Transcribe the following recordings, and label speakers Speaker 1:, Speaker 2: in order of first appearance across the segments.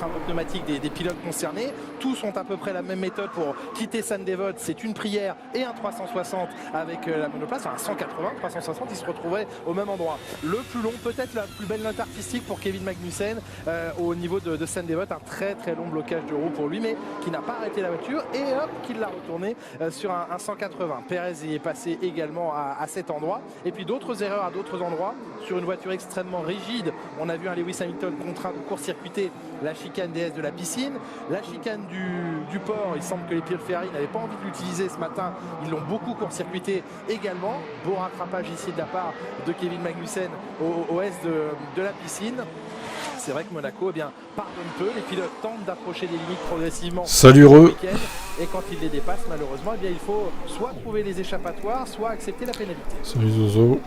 Speaker 1: frein pneumatique des pilotes concernés. Tous ont à peu près la même méthode pour quitter Sandevot. C'est une prière et un 360 avec la monoplace. Enfin, 180, 360, ils se retrouvaient au même endroit. Le plus long, peut-être la plus belle note artistique pour Kevin Magnussen au niveau de Sandevot. Un très très long blocage de roue pour lui, mais qui n'a pas arrêté la voiture et hop, qu'il l'a retourné sur un 180. Perez y est passé également à cet endroit. Et puis d'autres erreurs à d'autres endroits sur une voiture extrêmement rigide. On a vu un Lewis Hamilton contraint de court-circuiter la chicane DS de la piscine, la chicane du port. Il semble que les pilotes Ferrari n'avaient pas envie de l'utiliser ce matin. Ils l'ont beaucoup court-circuité également. Beau rattrapage ici de la part de Kevin Magnussen au est de la piscine. C'est vrai que Monaco pardonne peu. Les pilotes tentent d'approcher les limites progressivement.
Speaker 2: Salut Reux.
Speaker 1: Et quand ils les dépassent, malheureusement, il faut soit trouver les échappatoires, soit accepter la pénalité.
Speaker 2: Salut Zozo.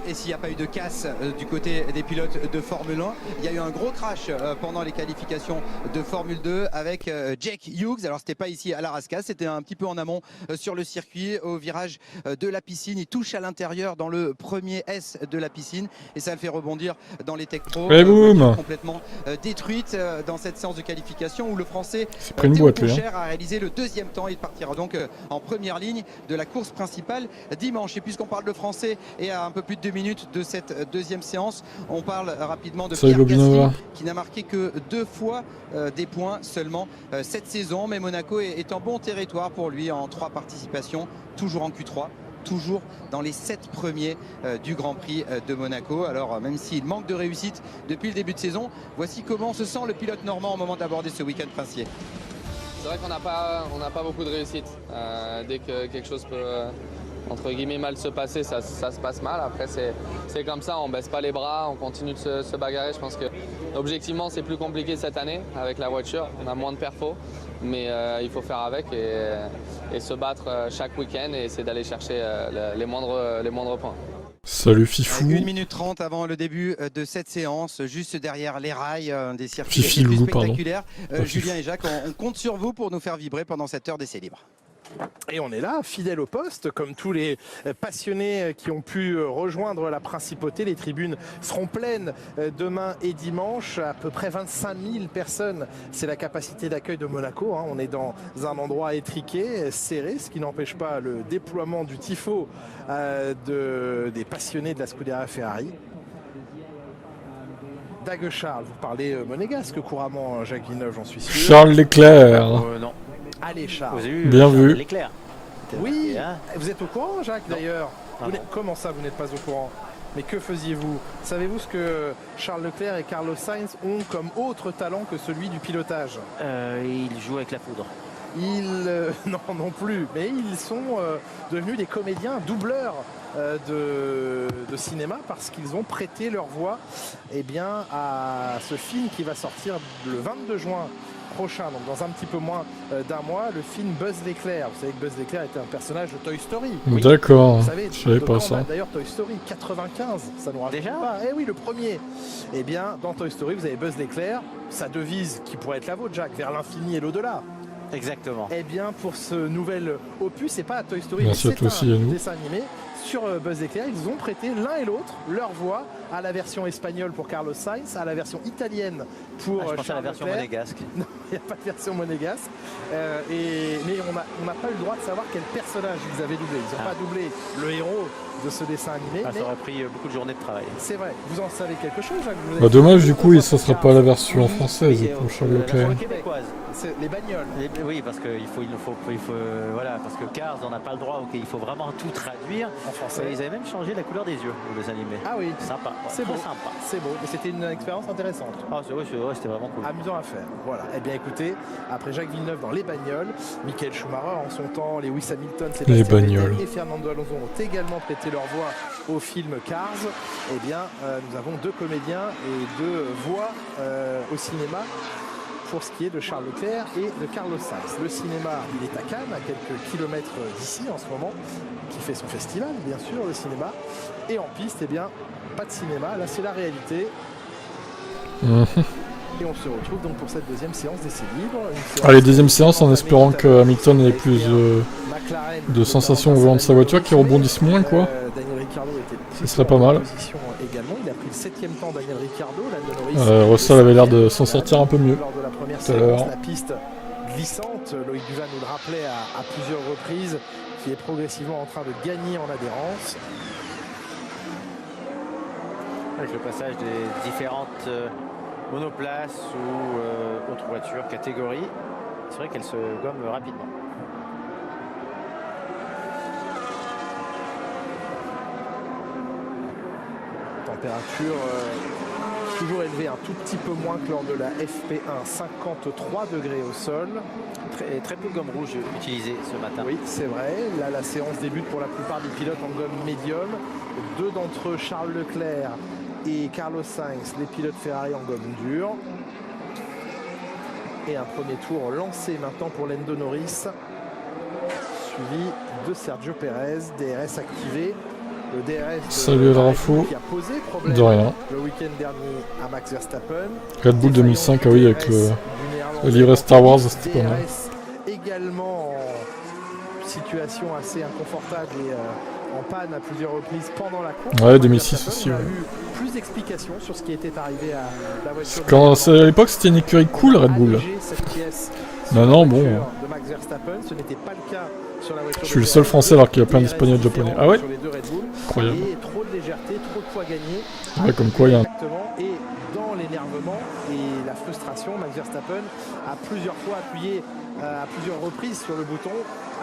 Speaker 3: Et s'il n'y a pas eu de casse du côté des pilotes de Formule 1, il y a eu un gros crash pendant les qualifications de Formule 2 avec Jake Hughes. Alors c'était pas ici à l'Arasca, c'était un petit peu en amont sur le circuit au virage de la piscine. Il touche à l'intérieur dans le premier S de la piscine et ça le fait rebondir dans les Tech Pro.
Speaker 2: Et boum,
Speaker 3: complètement détruite dans cette séance de qualification où le Français
Speaker 2: Théo
Speaker 3: Pourchaire a réalisé le deuxième temps. Il partira donc en première ligne de la course principale dimanche. Et puisqu'on parle de Français et à un peu plus de 2 minutes de cette deuxième séance, on parle rapidement de Pierre Gasly qui n'a marqué que 2 fois des points seulement cette saison, mais Monaco est en bon territoire pour lui en 3 participations, toujours en Q3, toujours dans les 7 premiers du Grand Prix de Monaco. Alors même s'il manque de réussite depuis le début de saison, voici comment se sent le pilote normand au moment d'aborder ce week-end princier.
Speaker 4: C'est vrai qu'on n'a pas beaucoup de réussite. Dès que quelque chose peut entre guillemets mal se passer, ça se passe mal. Après c'est comme ça, on baisse pas les bras, on continue de se bagarrer. Je pense que objectivement c'est plus compliqué cette année avec la voiture, on a moins de perfos, mais il faut faire avec et se battre chaque week-end et essayer d'aller chercher les moindres points.
Speaker 2: Salut Fifou.
Speaker 3: 1 minute 30 avant le début de cette séance, juste derrière les rails des circuits
Speaker 2: Fifilou,
Speaker 3: plus spectaculaires. Julien et Jacques, on compte sur vous pour nous faire vibrer pendant cette heure d'essai libre.
Speaker 1: Et on est là, fidèle au poste, comme tous les passionnés qui ont pu rejoindre la principauté. Les tribunes seront pleines demain et dimanche. À peu près 25 000 personnes, c'est la capacité d'accueil de Monaco. On est dans un endroit étriqué, serré, ce qui n'empêche pas le déploiement du tifo des passionnés de la Scuderia Ferrari. Dag Charles, vous parlez monégasque couramment, Jacques Villeneuve, j'en suis sûr.
Speaker 2: Charles Leclerc.
Speaker 1: Non. Allez Charles.
Speaker 5: Vous avez eu
Speaker 2: bien vu.
Speaker 5: Leclerc.
Speaker 1: Oui, vous êtes au courant Jacques d'ailleurs? Comment ça vous n'êtes pas au courant? Mais que faisiez-vous? Savez-vous ce que Charles Leclerc et Carlos Sainz ont comme autre talent que celui du pilotage?
Speaker 5: Il joue avec la foudre.
Speaker 1: Non plus, mais ils sont devenus des comédiens doubleurs de cinéma parce qu'ils ont prêté leur voix à ce film qui va sortir le 22 juin prochain, donc dans un petit peu moins d'un mois, le film Buzz l'éclair. Vous savez que Buzz l'éclair était un personnage de Toy Story.
Speaker 2: Oui. D'accord,
Speaker 1: vous savez,
Speaker 2: je savais pas ça.
Speaker 1: D'ailleurs Toy Story 95, ça nous raconte
Speaker 5: déjà
Speaker 1: pas. Eh oui, le premier. Eh bien, dans Toy Story, vous avez Buzz l'éclair, sa devise qui pourrait être la vôtre, Jacques, vers l'infini et l'au-delà.
Speaker 5: Exactement.
Speaker 1: Eh bien, pour ce nouvel opus, c'est pas à Toy Story,
Speaker 2: merci
Speaker 1: mais
Speaker 2: c'est
Speaker 1: un
Speaker 2: à nous.
Speaker 1: dessin animé sur Buzz l'éclair. Ils ont prêté l'un et l'autre leur voix à la version espagnole pour Carlos Sainz, à la version italienne pour
Speaker 5: je pense à la version monégasque.
Speaker 1: Non, il n'y a pas de version monégasque. Mais on n'a pas eu le droit de savoir quel personnage ils avaient doublé. Ils n'ont pas doublé le héros de ce dessin animé.
Speaker 5: Ça aurait pris beaucoup de journées de travail.
Speaker 1: C'est vrai. Vous en savez quelque chose, Jacques?
Speaker 2: Dommage, du coup, ça ne sera pas la version française pour Charles Leclerc.
Speaker 5: La version québécoise.
Speaker 1: Les bagnoles.
Speaker 5: Oui, parce qu'il faut, voilà, parce que Cars, on n'a pas le droit, il faut vraiment tout traduire.
Speaker 1: En français.
Speaker 5: Ils avaient même changé la couleur des yeux, les animés.
Speaker 1: Ah oui.
Speaker 5: Sympa.
Speaker 1: C'est beau.
Speaker 5: Sympa.
Speaker 1: C'est beau. Et c'était une expérience intéressante.
Speaker 5: Ah, c'est vrai, c'était vraiment cool.
Speaker 1: Amusant à faire. Voilà. Eh bien, écoutez, après Jacques Villeneuve dans les bagnoles, Michael Schumacher en son temps, Lewis Hamilton, Sébastien Vettel et Fernando Alonso ont également prêté leur voix au film Cars. Eh bien, nous avons 2 comédiens et 2 voix au cinéma pour ce qui est de Charles Leclerc et de Carlos Sainz. Le cinéma, il est à Cannes, à quelques kilomètres d'ici en ce moment, qui fait son festival, bien sûr, le cinéma. Et en piste, eh bien, pas de cinéma. Là, c'est la réalité. Et on se retrouve donc pour cette deuxième séance d'essai libre.
Speaker 2: Allez, deuxième séance en espérant que Hamilton ait plus de sensations au volant de sa voiture, qui rebondisse moins, quoi. Ce serait pas mal.
Speaker 1: également. Il a pris le 7e temps, Daniel Ricciardo. Lando Norris,
Speaker 2: Russell avait l'air de s'en sortir un peu mieux.
Speaker 1: Lors de la première
Speaker 2: tout à l'heure.
Speaker 1: séance, la piste glissante, Loïc Duval nous le rappelait à plusieurs reprises, qui est progressivement en train de gagner en adhérence.
Speaker 5: Avec le passage des différentes monoplaces ou autres voitures, catégories, c'est vrai qu'elle se gomme rapidement.
Speaker 1: Température toujours élevée, un tout petit peu moins que lors de la FP1, 53 degrés au sol.
Speaker 5: Très peu de gomme rouge utilisée ce matin.
Speaker 1: Oui, c'est vrai. Là, la séance débute pour la plupart des pilotes en gomme médium. Deux d'entre eux, Charles Leclerc et Carlos Sainz, les pilotes Ferrari en gomme dure. Et un premier tour lancé maintenant pour Lando Norris, suivi de Sergio Perez, DRS activé. Le DRS
Speaker 2: Salut Rafo,
Speaker 1: qui a posé problème
Speaker 2: de rien.
Speaker 1: le week-end dernier à Max Verstappen.
Speaker 2: Red Bull 2005, ah oui, avec le livret Star Wars, c'était pas mal.
Speaker 1: Également en situation assez inconfortable et en panne à plusieurs reprises pendant la course.
Speaker 2: Ouais, 2006 aussi.
Speaker 1: On a
Speaker 2: Ouais.
Speaker 1: eu plus d'explications sur ce qui était arrivé à la voiture.
Speaker 2: À l'époque, c'était une écurie cool, Red Bull. Maintenant, bon.
Speaker 1: De Max Verstappen, ce n'était pas le cas sur la voiture.
Speaker 2: Je suis le seul français alors qu'il y a plein d'espagnols japonais. Ah ouais?
Speaker 1: Sur les deux Red Bull.
Speaker 2: Incroyable.
Speaker 1: Et trop de légèreté, trop de poids gagné.
Speaker 2: Ouais, comme quoi il y a un...
Speaker 1: Exactement. Et dans l'énervement et la frustration, Max Verstappen a plusieurs fois appuyé à plusieurs reprises sur le bouton,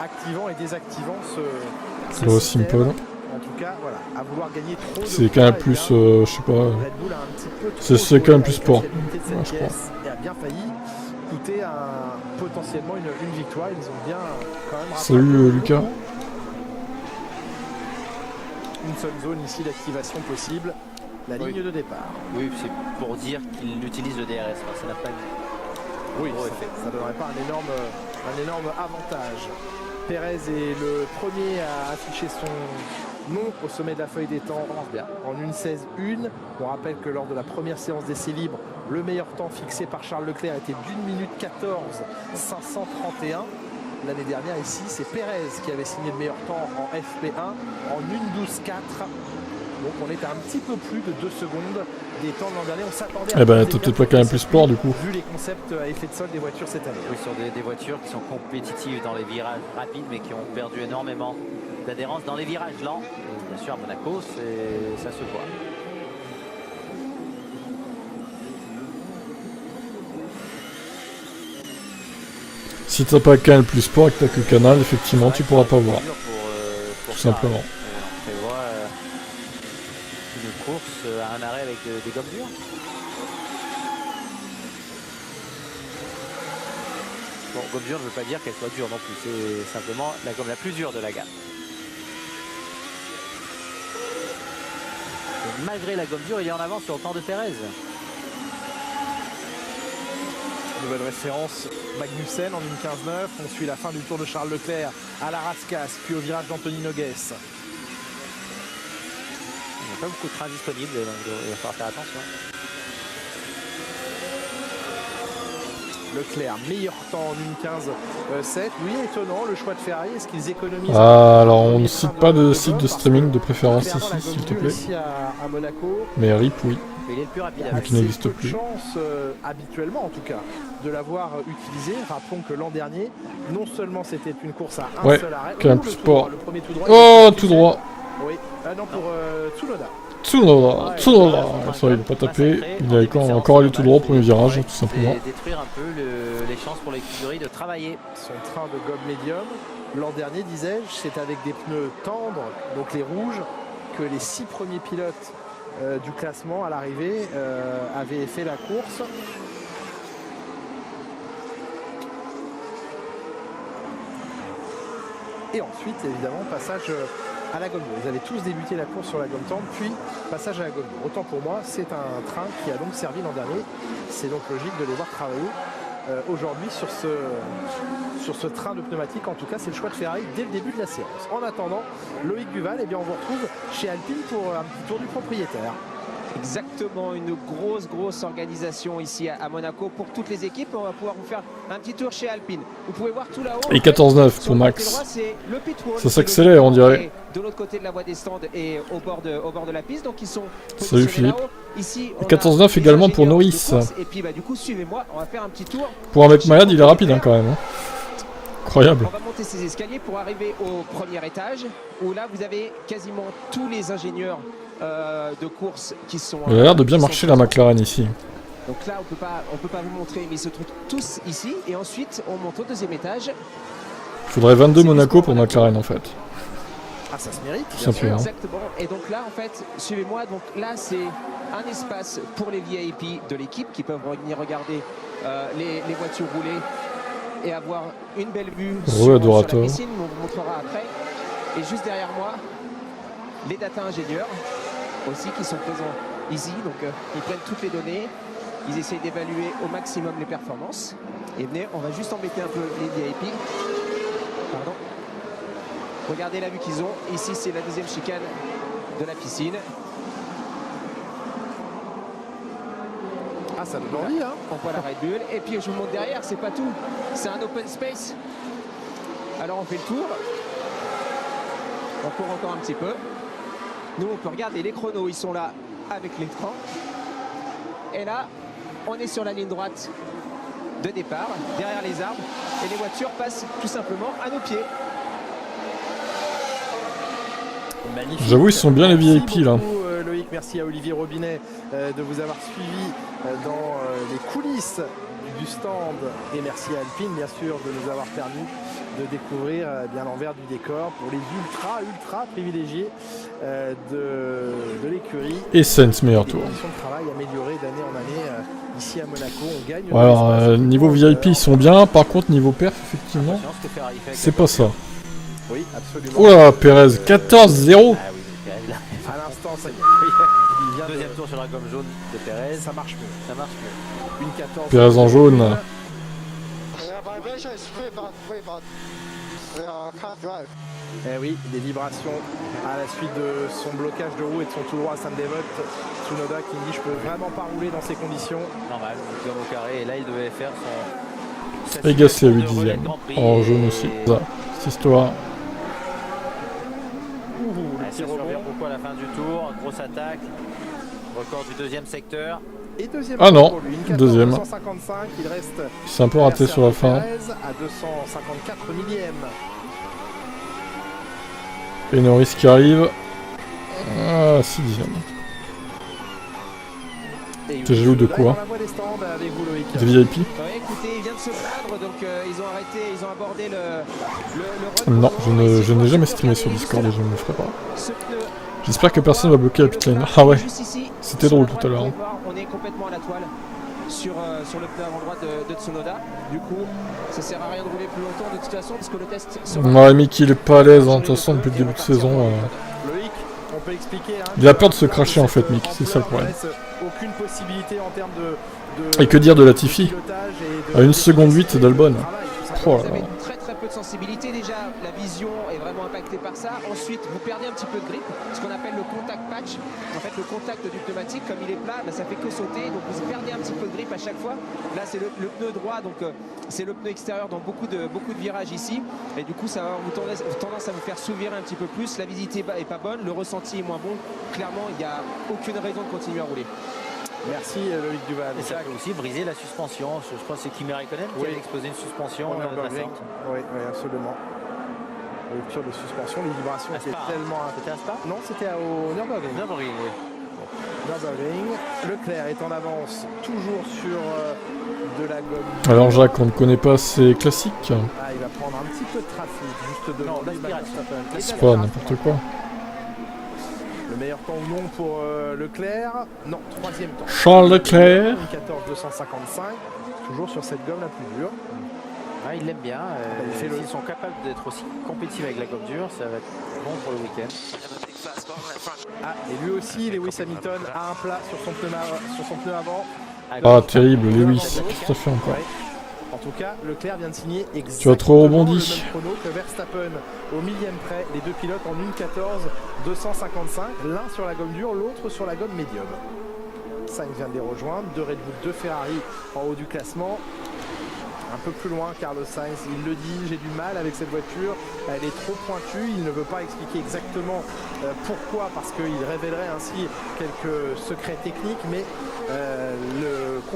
Speaker 1: activant et désactivant ce
Speaker 2: Oh,
Speaker 1: système.
Speaker 2: simple.
Speaker 1: En tout cas, voilà, à vouloir gagner trop de
Speaker 2: C'est quand même
Speaker 1: poids,
Speaker 2: plus,
Speaker 1: eh bien,
Speaker 2: je sais pas...
Speaker 1: Red Bull a un petit peu trop
Speaker 2: C'est quand même plus
Speaker 1: joué
Speaker 2: sport.
Speaker 1: avec la fiabilité de cette
Speaker 2: Ouais, je crois.
Speaker 1: pièce et a bien failli coûter potentiellement une victoire. Ils ont bien quand même rattrapé
Speaker 2: Salut Lucas.
Speaker 1: une seule zone ici d'activation possible, la
Speaker 5: Oui.
Speaker 1: ligne de départ.
Speaker 5: Oui, c'est pour dire qu'il utilise le DRS. Alors, ça n'a pas
Speaker 1: Oui,
Speaker 5: gros
Speaker 1: ça
Speaker 5: effet.
Speaker 1: ne donnerait pas un énorme avantage. Pérez est le premier à afficher son nom au sommet de la feuille des temps en 1:16.1. On rappelle que lors de la première séance d'essai libre, le meilleur temps fixé par Charles Leclerc était d'1 minute 14,531. L'année dernière ici, c'est Pérez qui avait signé le meilleur temps en FP1 en 1:12.4. Donc on est à un petit peu plus de 2 secondes des temps de l'an dernier. On s'attendait à...
Speaker 2: Eh ben, t'as peut-être pas quand même plus sport du coup.
Speaker 1: Vu les concepts à effet de sol des voitures cette année.
Speaker 5: Oui, sur des voitures qui sont compétitives dans les virages rapides, mais qui ont perdu énormément d'adhérence dans les virages lents. Et bien sûr, à Monaco, ça se voit.
Speaker 2: Si t'as pas Canal Plus Sport et que t'as que Canal, effectivement, tu pourras pas voir.
Speaker 5: Pour
Speaker 2: Tout
Speaker 5: ça.
Speaker 2: simplement.
Speaker 5: On prévoit une course à un arrêt avec des gommes dures. Bon, gomme dure ne veut pas dire qu'elle soit dure non plus. C'est simplement la gomme la plus dure de la gamme. Et malgré la gomme dure, il est en avance sur le temps de Pérez.
Speaker 1: Nouvelle référence, Magnussen en 1:15.9. On suit la fin du tour de Charles Leclerc à la Rascasse, puis au virage d'Anthony Nogues.
Speaker 5: Il n'y a pas beaucoup de trains disponibles, donc il va falloir faire attention.
Speaker 1: Leclerc, meilleur temps en 1:15.7. Oui, étonnant le choix de Ferrari. Est-ce qu'ils économisent?
Speaker 2: Ah, alors on ne cite pas de site de streaming de préférence ici, s'il te plaît.
Speaker 1: Ici à Monaco.
Speaker 2: Mais RIP, oui.
Speaker 5: Mais il est le plus rapide.
Speaker 2: Mais qui n'existe
Speaker 1: Assez peu
Speaker 2: plus.
Speaker 1: de chance, habituellement en tout cas, de l'avoir utilisé. Rappelons que l'an dernier, non seulement c'était une course à un
Speaker 2: Ouais,
Speaker 1: seul arrêt.
Speaker 2: Canal
Speaker 1: le
Speaker 2: Plus
Speaker 1: tout
Speaker 2: Sport.
Speaker 1: droit, le premier tout droit.
Speaker 2: Oh,
Speaker 1: il
Speaker 2: tout
Speaker 1: était
Speaker 2: droit.
Speaker 1: Oui, non pour Tsunoda.
Speaker 2: Tsunoda, ça il va pas taper. Il a encore allé tout droit au premier virage, tout simplement.
Speaker 5: Et détruire un peu les chances pour l'écurie de travailler.
Speaker 1: Son train de gomme médium, l'an dernier, disais-je, c'est avec des pneus tendres, donc les rouges, que les 6 premiers pilotes du classement à l'arrivée avaient fait la course. Et ensuite, évidemment, passage à la gomme dure. Ils avaient tous débuté la course sur la gomme tendre, puis passage à la gomme dure. Autant pour moi, c'est un train qui a donc servi l'an dernier. C'est donc logique de les voir travailler aujourd'hui sur ce train de pneumatique. En tout cas, c'est le choix de Ferrari dès le début de la séance. En attendant, Loïc Duval, eh bien, on vous retrouve chez Alpine pour un petit tour du propriétaire.
Speaker 6: Exactement, une grosse organisation ici à Monaco pour toutes les équipes. On va pouvoir vous faire un petit tour chez Alpine. Vous pouvez voir tout là-haut.
Speaker 2: Et 14-9 pour Max. Ça s'accélère, on dirait.
Speaker 6: De l'autre côté de la voie des stands et au bord de la piste. Donc ils sont.
Speaker 2: Salut Philippe.
Speaker 6: Ici,
Speaker 2: et 14-9 également pour Norris.
Speaker 6: Et puis bah, du coup, suivez-moi, on va faire un petit tour.
Speaker 2: Pour un mec malade, il est rapide hein, quand même. Hein. Incroyable.
Speaker 6: On va monter ces escaliers pour arriver au premier étage où là vous avez quasiment tous les ingénieurs de course qui sont.
Speaker 2: Il a l'air de bien marcher la McLaren ici.
Speaker 6: Donc là on peut pas vous montrer mais ils se trouvent tous ici et ensuite on monte au deuxième étage.
Speaker 2: Il faudrait 22 Monaco pour McLaren en fait.
Speaker 1: Ah ça se mérite.
Speaker 2: Tout simplement.
Speaker 6: Exactement. Et donc là en fait suivez-moi donc là c'est un espace pour les VIP de l'équipe qui peuvent venir regarder les voitures rouler et avoir une belle vue sur la piscine, on vous montrera après. Et juste derrière moi, les data ingénieurs aussi qui sont présents ici. Donc ils prennent toutes les données, ils essayent d'évaluer au maximum les performances. Et venez, on va juste embêter un peu les VIP. Pardon. Regardez la vue qu'ils ont. Ici, c'est la deuxième chicane de la piscine.
Speaker 1: Ah, ça donne envie, hein.
Speaker 6: On voit la Red Bull. Et puis, je vous montre derrière, c'est pas tout. C'est un open space. Alors, on fait le tour. On court encore un petit peu. Nous, on peut regarder les chronos. Ils sont là avec l'écran. Et là, on est sur la ligne droite de départ, derrière les arbres. Et les voitures passent tout simplement à nos pieds.
Speaker 2: J'avoue, ils sont bien les VIP là.
Speaker 1: Loïc, merci à Olivier Robinet de vous avoir suivi dans les coulisses du stand et merci à Alpine bien sûr de nous avoir permis de découvrir bien l'envers du décor pour les ultra privilégiés de l'écurie.
Speaker 2: Et Sainz meilleur tour.
Speaker 1: Les conditions de travail améliorées d'année en année ici à Monaco, on gagne.
Speaker 2: Alors niveau VIP ils sont bien, par contre niveau perf effectivement c'est pas ça.
Speaker 1: Oui, absolument.
Speaker 2: Oh là, Perez, 14-0.
Speaker 5: Ah oui, Perez là.
Speaker 1: À l'instant, ça y est. Il vient
Speaker 5: Deuxième tour sur la gomme jaune de Perez.
Speaker 1: Ça marche mieux.
Speaker 5: Ça marche mieux.
Speaker 1: Une 14.
Speaker 2: Perez en jaune.
Speaker 1: Eh oui, des vibrations à la suite de son blocage de roue et de son tout droit à Sainte-Dévote. Tsunoda qui dit je peux vraiment pas rouler dans ces conditions.
Speaker 5: Normal, gomme au carré et là il devait faire son...
Speaker 2: Et Gasly à 8 dixièmes. En jaune aussi. Ça, cette histoire.
Speaker 5: Ça survient beaucoup à la fin du tour. Grosse attaque. Record du deuxième secteur.
Speaker 1: Et deuxième
Speaker 2: ah non,
Speaker 1: pour lui, une
Speaker 2: deuxième.
Speaker 1: 255, il reste.
Speaker 2: C'est un peu raté sur la fin.
Speaker 1: Perez à 254 millièmes.
Speaker 2: Et Norris qui arrive. Ah, 6 dixièmes. T'es jaloux de quoi? Des VIP?
Speaker 6: Ouais, écoutez, il vient de se plaindre, donc ils ont arrêté, ils ont abordé le
Speaker 2: Non, je n'ai jamais streamé sur Discord et je ne le ferai pas. J'espère que personne va bloquer la pitlane. Ah ouais, c'était drôle tout à l'heure.
Speaker 6: On est complètement à la toile sur le pneu avant droit de Tsunoda. Du coup, ça sert à rien de rouler plus longtemps de toute façon parce que le test sera...
Speaker 2: Ouais, Mickey il est pas à l'aise, hein, de toute façon depuis le début de saison.
Speaker 1: Loïc, on peut expliquer, hein,
Speaker 2: il a peur de se cracher en fait, Mick, c'est ça le problème.
Speaker 1: Aucune possibilité en termes de
Speaker 2: et que dire de Latifi à 1 seconde 8 d'Albon.
Speaker 6: Vous avez très peu de sensibilité déjà, la vision est vraiment impactée par ça. Ensuite, vous perdez un petit peu de grip, ce qu'on appelle le contact patch. En fait, le contact du pneumatique, comme il est plat, bah, ça fait que sauter, donc vous perdez un petit peu de grip à chaque fois. Là, c'est le pneu droit, donc c'est le pneu extérieur dans beaucoup de virages ici. Et du coup, ça va vous tendance à vous faire s'ouvrir un petit peu plus. La visibilité est pas bonne, le ressenti est moins bon. Clairement, il n'y a aucune raison de continuer à rouler.
Speaker 1: Merci Loïc Duval.
Speaker 5: Et ça peut aussi briser la suspension. Je crois que c'est Kimi Räikkönen qui a explosé une suspension.
Speaker 1: Oui, absolument. Rupture de suspension, les vibrations étaient tellement...
Speaker 5: C'était à Spa?
Speaker 1: Non, c'était au Nürburgring.
Speaker 5: Nürburgring, oui.
Speaker 1: Nürburgring. Leclerc est en avance, toujours sur de la gomme.
Speaker 2: Alors Jacques, on ne connaît pas ces classiques.
Speaker 1: Ah, il va prendre un petit peu de trafic, juste devant.
Speaker 2: C'est pas n'importe quoi.
Speaker 1: Le meilleur temps ou non pour Leclerc? Non, troisième temps.
Speaker 2: Charles Leclerc.
Speaker 1: 14,255, toujours sur cette gomme la plus dure.
Speaker 5: Ah, il l'aime bien. S'ils sont capables d'être aussi compétitifs avec la gomme dure, ça va être bon pour le week-end.
Speaker 1: Ah, et lui aussi, Lewis Hamilton a un plat sur son pneu avant.
Speaker 2: Ah, terrible, Lewis. Tout à fait encore.
Speaker 1: Ouais. En tout cas, Leclerc vient de signer exactement
Speaker 2: tu as trop rebondi.
Speaker 1: le même chrono que Verstappen au millième près. Les deux pilotes en 1,14,255, l'un sur la gomme dure, l'autre sur la gomme médium. Sainz vient de les rejoindre, 2 Red Bull, 2 Ferrari en haut du classement. Un peu plus loin, Carlos Sainz, il le dit, j'ai du mal avec cette voiture, elle est trop pointue, il ne veut pas expliquer exactement pourquoi, parce qu'il révélerait ainsi quelques secrets techniques, mais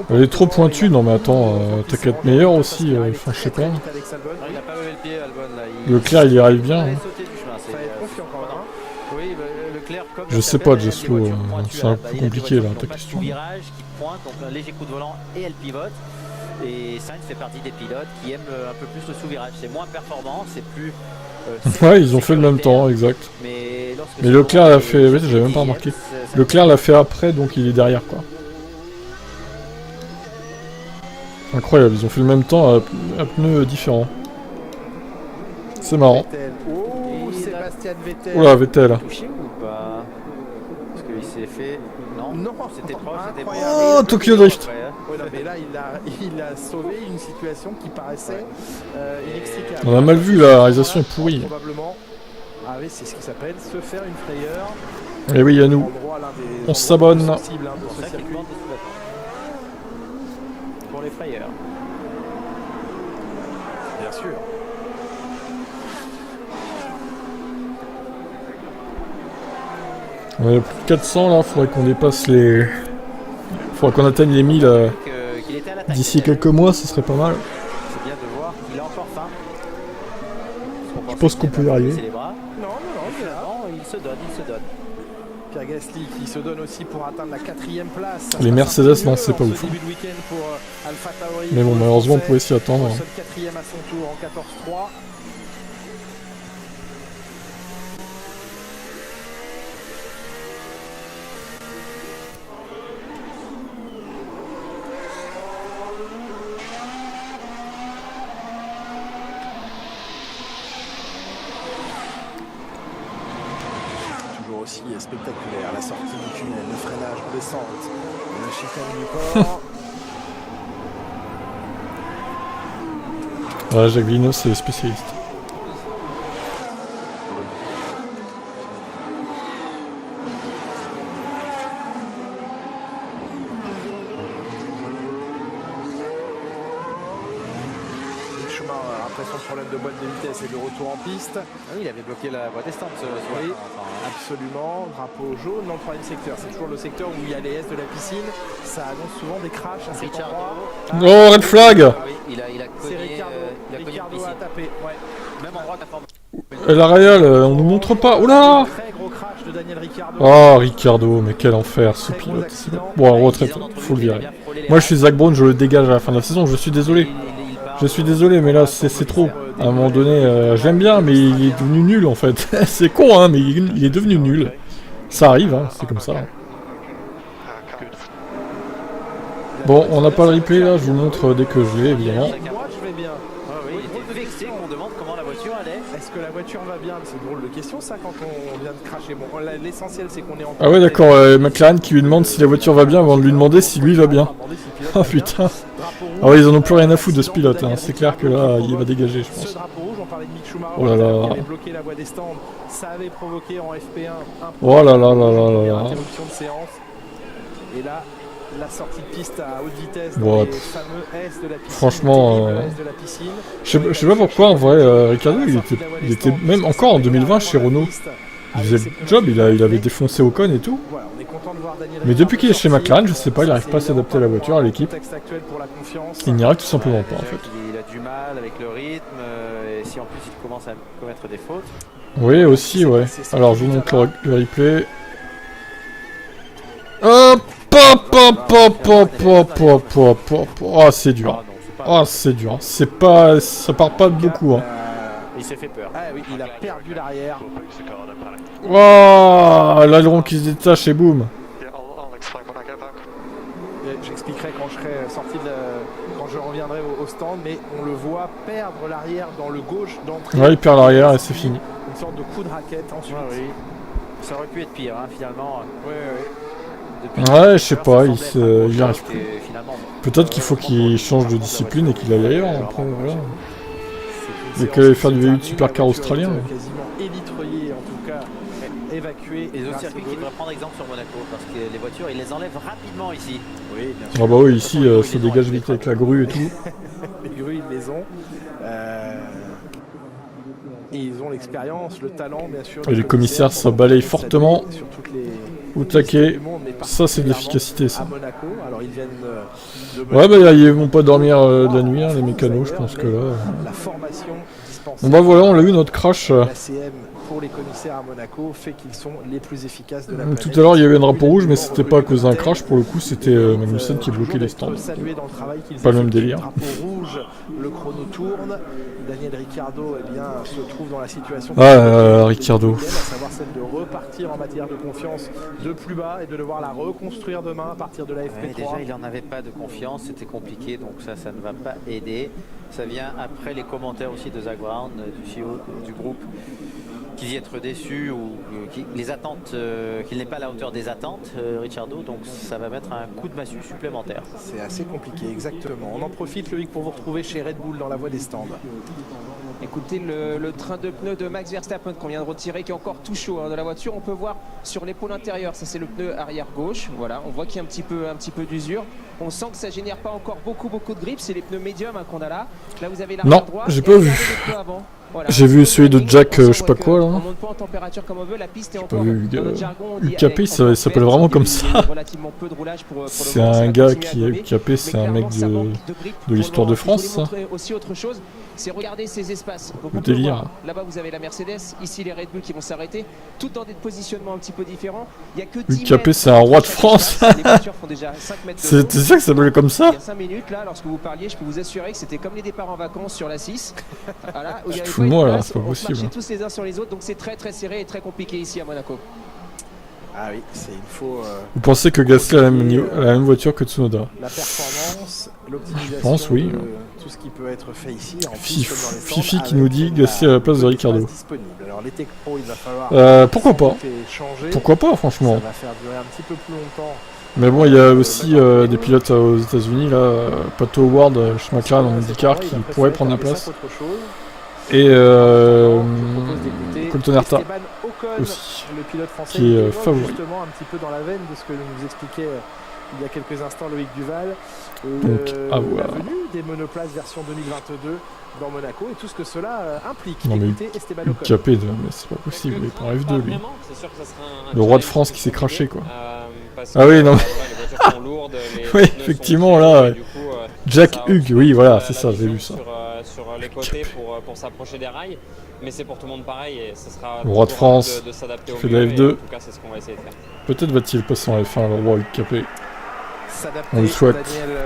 Speaker 2: elle est trop pointue, non mais attends, t'as qu'à être meilleur aussi, enfin je sais pas.
Speaker 5: Il n'a pas levé le pied, Albon là.
Speaker 2: Leclerc il y arrive bien.
Speaker 5: Il a sauté du chemin.
Speaker 1: Ça va être confiant quand même.
Speaker 5: Oui, Leclerc comme
Speaker 2: Je sais pas, Jeslo, c'est un peu compliqué là ta question.
Speaker 5: Virage qui pointe, donc un léger coup de volant et elle pivote. Et Sainz fait partie des pilotes qui aiment un peu plus le sous-virage. C'est moins performant, c'est plus...
Speaker 2: Ouais, ils ont fait le même temps, exact. Mais Leclerc l'a fait... Oui, j'avais même pas remarqué. Leclerc l'a fait après, donc il est derrière, quoi. Incroyable, ils ont fait le même temps à pneus différents. C'est marrant.
Speaker 1: Oh, Sébastien Vettel.
Speaker 2: Oula, Vettel.
Speaker 5: Touché ou pas? Parce qu'il s'est fait... Non, c'était proche, c'était proche.
Speaker 2: Oh, Tokyo Drift.
Speaker 1: Ouais, non, mais là, il a sauvé une situation qui paraissait inextricable.
Speaker 2: On a mal vu, la réalisation est pourrie.
Speaker 1: Probablement. Ah oui, c'est ce qui s'appelle se faire une frayeur.
Speaker 2: Et oui, à nous. On s'abonne.
Speaker 5: Pour les frayeurs.
Speaker 1: Bien sûr.
Speaker 2: On est à plus de 400 là, faudrait qu'on dépasse les... Faudrait qu'on atteigne les 1000 d'ici quelques mois, ce serait pas mal.
Speaker 5: C'est bien de voir qu'il a encore faim.
Speaker 2: Je pense qu'on peut y arriver.
Speaker 1: Non, il est là.
Speaker 5: Non, il se donne.
Speaker 1: Pierre Gasly qui se donne aussi pour atteindre la 4e place.
Speaker 2: Les Mercedes, non, c'est pas ouf.
Speaker 1: Début de week-end pour Alpha Tauri.
Speaker 2: Mais bon, malheureusement, on pouvait s'y attendre.
Speaker 1: Seul 4e à son tour en 14-3. Aussi spectaculaire, la sortie du tunnel, le freinage en descente, la chicane du port.
Speaker 2: Ouais, Jacques Villeneuve, c'est le spécialiste.
Speaker 1: Après son problème de boîte de vitesse et de retour en piste.
Speaker 5: Ah oui, il avait bloqué la voie descente ce soir.
Speaker 1: Oui, absolument. Drapeau jaune dans le 3e secteur. C'est toujours le secteur où il y a les S de la piscine. Ça annonce souvent des crashs à cet endroit.
Speaker 2: Oh, red flag.
Speaker 5: Oui, il a
Speaker 1: C'est
Speaker 5: cogné,
Speaker 1: Ricardo a tapé. Ouais.
Speaker 5: Même endroit que la forme.
Speaker 2: La Real, on nous montre pas. Oula.
Speaker 1: Très gros crash de Daniel Ricciardo.
Speaker 2: Oh, Ricardo, mais quel enfer ce pilote. Bon, en retraite, faut le virer. Moi, je suis Zach Brown, je le dégage à la fin de la saison. Je suis désolé. Je suis désolé, mais là, c'est trop. À un moment donné, j'aime bien, mais il est devenu nul, en fait. C'est con, hein, mais il est devenu nul. Ça arrive, hein, c'est comme ça. Bon, on n'a pas le replay, là, je vous montre dès que je l'ai, évidemment.
Speaker 1: Moi, je vais bien.
Speaker 5: Il était vexé qu'on demande comment la voiture allait.
Speaker 1: Est-ce que la voiture va bien? C'est une drôle de question, ça, quand on vient de cracher. Bon, l'essentiel, c'est qu'on est en...
Speaker 2: Ah ouais, d'accord, McLaren qui lui demande si la voiture va bien avant de lui demander si lui va bien. Oh putain. Ah ouais, ils en ont plus rien à foutre de ce pilote, hein. C'est clair que là, il va dégager, je pense.
Speaker 1: Ce drapeau rouge, on parlait de Mick Schumacher,
Speaker 2: Oh là là.
Speaker 1: qui avait bloqué la voie des stands. Ça avait provoqué en FP1 un
Speaker 2: Oh là là là là là.
Speaker 1: interruption de séance. Et là, la sortie de piste à haute vitesse dans
Speaker 2: Bon,
Speaker 1: les fameux S de la piscine.
Speaker 2: franchement,
Speaker 1: S de la piscine.
Speaker 2: je sais pas pourquoi, en vrai, Ricardo, il était même encore en 2020 chez Renault. Il faisait le job, il avait défoncé Ocon et tout.
Speaker 1: Voilà, on est content de voir Daniel
Speaker 2: Mais depuis qu'il est chez
Speaker 1: Ricciardo
Speaker 2: McLaren, je sais pas, il arrive pas à s'adapter à la voiture, à l'équipe.
Speaker 1: contexte actuel pour la confiance.
Speaker 2: Il n'y arrive tout simplement pas, en
Speaker 5: Déjà
Speaker 2: fait.
Speaker 5: qu'il a du mal avec le rythme, et si en plus il commence à commettre des fautes.
Speaker 2: Oui, aussi, ouais. Alors, je vous montre le replay. Hop, hop, hop, hop, hop, hop, hop, hop, hop. Oh, c'est dur. Oh, c'est dur. C'est pas... Ça part pas de beaucoup, hein.
Speaker 5: Il s'est fait peur.
Speaker 1: Ah oui, il a perdu l'arrière.
Speaker 2: Oh, l'aileron qui se détache et boum.
Speaker 1: J'expliquerai quand je serai sorti quand je reviendrai au stand, mais on le voit perdre l'arrière dans le gauche d'entrée.
Speaker 2: Ouais, il perd l'arrière et c'est fini.
Speaker 1: Une sorte de coup de raquette ensuite.
Speaker 5: Oui. Ça aurait pu être pire, hein, finalement.
Speaker 2: Ouais, je sais pas, il y arrive plus. Peut-être qu'il faut qu'il change de discipline et qu'il aille ailleurs. Après, voilà. Il va faire du V8 supercar australien.
Speaker 1: Quasiment élitreillé, en tout cas, évacués.
Speaker 5: Les autres
Speaker 1: grâce
Speaker 5: circuits
Speaker 1: au
Speaker 5: qui
Speaker 1: bruit.
Speaker 5: devraient prendre exemple sur Monaco, parce que les voitures, ils les enlèvent rapidement ici.
Speaker 1: Oui, bien
Speaker 2: Ah
Speaker 1: sûr.
Speaker 2: bah oui, ici,
Speaker 5: De toute façon,
Speaker 2: ça
Speaker 5: ils les ont
Speaker 2: dégage
Speaker 5: avec
Speaker 2: vite
Speaker 5: les
Speaker 2: avec la grue et tout.
Speaker 1: Les grues, ils les ont. Et ils ont l'expérience, le talent, bien sûr.
Speaker 2: Et
Speaker 1: du
Speaker 2: les commissaires, ça
Speaker 1: pendant
Speaker 2: balaye
Speaker 1: cette
Speaker 2: fortement.
Speaker 1: année, sur toutes les
Speaker 2: Au
Speaker 1: pistes
Speaker 2: taquet.
Speaker 1: du monde, mais
Speaker 2: Ça, c'est de
Speaker 1: particulièrement
Speaker 2: l'efficacité, ça.
Speaker 1: à Monaco. Alors, ils viennent de
Speaker 2: Ouais,
Speaker 1: Monaco.
Speaker 2: bah ils vont pas dormir de la nuit, hein, les mécanos, je pense que là.
Speaker 1: La formation dispensée.
Speaker 2: Bon bah voilà, on l'a vu, notre crash.
Speaker 1: L'ACM pour les commissaires à Monaco fait qu'ils sont les plus efficaces de la planète.
Speaker 2: Tout à l'heure, il y avait un drapeau rouge, mais c'était pas à cause d'un crash, pour le coup, c'était Magnussen qui bloquait les stands.
Speaker 1: Salué dans le travail qu'ils
Speaker 2: Pas le même
Speaker 1: effectuent.
Speaker 2: délire.
Speaker 1: Drapeau rouge, le chrono tourne. Daniel Ricciardo eh bien, se trouve dans la situation
Speaker 2: Ricciardo.
Speaker 1: à savoir celle de repartir en matière de confiance de plus bas et de devoir la reconstruire demain à partir de la FP3.
Speaker 5: Ouais, déjà, il n'en avait pas de confiance, c'était compliqué, donc ça ne va pas aider. Ça vient après les commentaires aussi de Zak Brown, du CEO du groupe, qui dit être déçu ou qu'il n'est pas à la hauteur des attentes, Ricciardo, donc ça va mettre un coup de massue supplémentaire.
Speaker 1: C'est assez compliqué, exactement. On en profite, Loïc, pour vous retrouver chez Red Bull dans la voie des stands.
Speaker 6: Écoutez le train de pneus de Max Verstappen qu'on vient de retirer, qui est encore tout chaud de la voiture. On peut voir sur l'épaule intérieure, ça c'est le pneu arrière gauche. Voilà, on voit qu'il y a un petit peu d'usure. On sent que ça génère pas encore beaucoup de grip. C'est les pneus médium qu'on a là. Là vous avez l'arrière droit.
Speaker 2: J'ai pas vu.
Speaker 6: Voilà.
Speaker 2: J'ai vu celui de Jack, je sais pas quoi là.
Speaker 6: On monte pas en température comme on veut, la piste est
Speaker 2: J'ai pas
Speaker 6: encore
Speaker 2: vu
Speaker 6: dans notre jargon, on dit
Speaker 2: UKP,
Speaker 6: elle est
Speaker 2: ça
Speaker 6: encore
Speaker 2: s'appelle
Speaker 6: verte,
Speaker 2: vraiment
Speaker 6: il y a
Speaker 2: comme
Speaker 6: eu
Speaker 2: ça.
Speaker 6: relativement peu de roulage pour le
Speaker 2: C'est
Speaker 6: moment, ça
Speaker 2: un
Speaker 6: va
Speaker 2: gars
Speaker 6: continuer à
Speaker 2: qui est
Speaker 6: gommer.
Speaker 2: UKP, c'est un mec
Speaker 6: Ça manque
Speaker 2: de
Speaker 6: grip
Speaker 2: de l'histoire de
Speaker 6: pour le moment.
Speaker 2: France.
Speaker 6: Je voulais montrer aussi autre chose, c'est regarder ces espaces. Donc
Speaker 2: Le
Speaker 6: on peut
Speaker 2: délire.
Speaker 6: voir, là-bas vous avez la Mercedes, ici les Red Bull qui vont s'arrêter, toutes dans des positionnements un petit peu différents. Il y a que 10
Speaker 2: UKP,
Speaker 6: mètres
Speaker 2: c'est un roi de
Speaker 6: entre chaque
Speaker 2: France.
Speaker 6: espace. Les voitures font déjà 5 mètres de haut.
Speaker 2: C'est ça que ça s'appelle comme ça.
Speaker 6: Il y a 5 minutes là, lorsque vous parliez, je peux vous assurer que c'était comme les départs en vacances sur la 6. Voilà, où il y
Speaker 2: Tu
Speaker 6: avait
Speaker 2: te
Speaker 6: pas
Speaker 2: fous de
Speaker 6: une
Speaker 2: moi, là,
Speaker 6: place,
Speaker 2: c'est pas
Speaker 6: on se
Speaker 2: possible.
Speaker 6: marchait tous les uns sur les autres, donc c'est très serré et très compliqué ici à Monaco.
Speaker 1: Ah oui, il faut
Speaker 2: Vous pensez que Gasly a la même voiture que Tsunoda?
Speaker 1: la performance, l'optimisation
Speaker 2: Je pense, oui.
Speaker 1: de tout ce qui peut être fait ici. En plus, comme dans les stands,
Speaker 2: Fifi qui
Speaker 1: avec
Speaker 2: nous dit Gasly à la place de
Speaker 1: peu
Speaker 2: Ricciardo.
Speaker 1: d'espace disponible. Alors les Tech Pro, il va falloir
Speaker 2: Pourquoi pas?
Speaker 1: changer.
Speaker 2: Pourquoi pas,
Speaker 1: Ça
Speaker 2: franchement.
Speaker 1: va faire durer un petit peu plus longtemps.
Speaker 2: Mais bon, il y a aussi des pilotes aux États-Unis là, Pato Howard chez McLaren en IndyCar qui pourraient prendre la place. Et Colton Herta
Speaker 1: Esteban Ocon,
Speaker 2: aussi,
Speaker 1: le pilote français,
Speaker 2: qui est
Speaker 1: évoque
Speaker 2: favori.
Speaker 1: justement un petit peu dans la veine de ce que nous expliquait il y a quelques instants Loïc Duval.
Speaker 2: Donc, à voir.
Speaker 1: La venue des monoplaces version 2022 dans Monaco et tout ce que cela implique.
Speaker 2: Non, mais
Speaker 1: Écoutez Esteban Ocon.
Speaker 2: UKP, mais c'est pas possible, il prend F2 lui.
Speaker 7: C'est sûr que ça sera un
Speaker 2: Le roi de
Speaker 7: challenge
Speaker 2: France qui s'est craché quoi.
Speaker 7: parce
Speaker 2: Ah oui,
Speaker 7: que,
Speaker 2: non.
Speaker 7: les voitures sont lourdes, les
Speaker 2: Oui,
Speaker 7: pneus sont
Speaker 2: effectivement,
Speaker 7: très
Speaker 2: là,
Speaker 7: lourds,
Speaker 2: ouais.
Speaker 7: et du coup,
Speaker 2: Jack
Speaker 7: ça
Speaker 2: Hughes,
Speaker 7: occupe
Speaker 2: oui, voilà,
Speaker 7: la
Speaker 2: c'est ça, j'ai
Speaker 7: vision
Speaker 2: vu ça.
Speaker 7: sur les côtés pour s'approcher des rails, mais c'est pour tout le monde pareil et ce sera
Speaker 2: Le roi de
Speaker 7: toujours à nous
Speaker 2: France
Speaker 7: de s'adapter au
Speaker 2: fait de
Speaker 7: mieux,
Speaker 2: la
Speaker 7: et
Speaker 2: F2.
Speaker 7: en tout cas c'est ce qu'on va essayer de faire.
Speaker 2: Peut-être va-t-il passer en F1 le roi UKP.
Speaker 1: S'adapter.
Speaker 2: On le souhaite.
Speaker 1: Daniel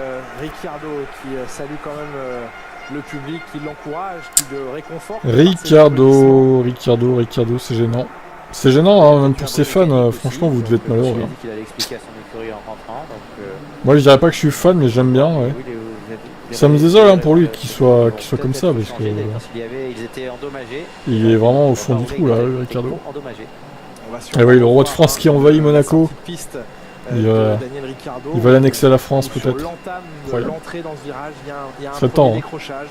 Speaker 1: Ricciardo qui salue quand même le public, qui l'encourage, qui le réconforte.
Speaker 2: Ricciardo, c'est gênant. C'est gênant, hein, même pour ses fans, franchement, vous devez être malheureux.
Speaker 5: Il a
Speaker 2: hein.
Speaker 5: dit qu'il allait expliquer à son écurie en rentrant, donc...
Speaker 2: Moi, je dirais pas que je suis fan, mais j'aime bien, ouais. Ça me désole hein, pour lui qu'il soit comme ça, parce que
Speaker 5: Ils étaient endommagés.
Speaker 2: il est vraiment au fond du trou, là, Ricciardo.
Speaker 5: Endommagé.
Speaker 2: Et oui, le roi de France qui envahit Monaco.
Speaker 1: Piste,
Speaker 2: Il
Speaker 1: Daniel Ricciardo.
Speaker 2: va l'annexer à la France, peut-être.
Speaker 1: Sur l'entame de
Speaker 2: Incroyable.
Speaker 1: l'entrée dans ce virage, il y a un
Speaker 2: Ça
Speaker 1: premier
Speaker 2: tend, hein.
Speaker 1: décrochage.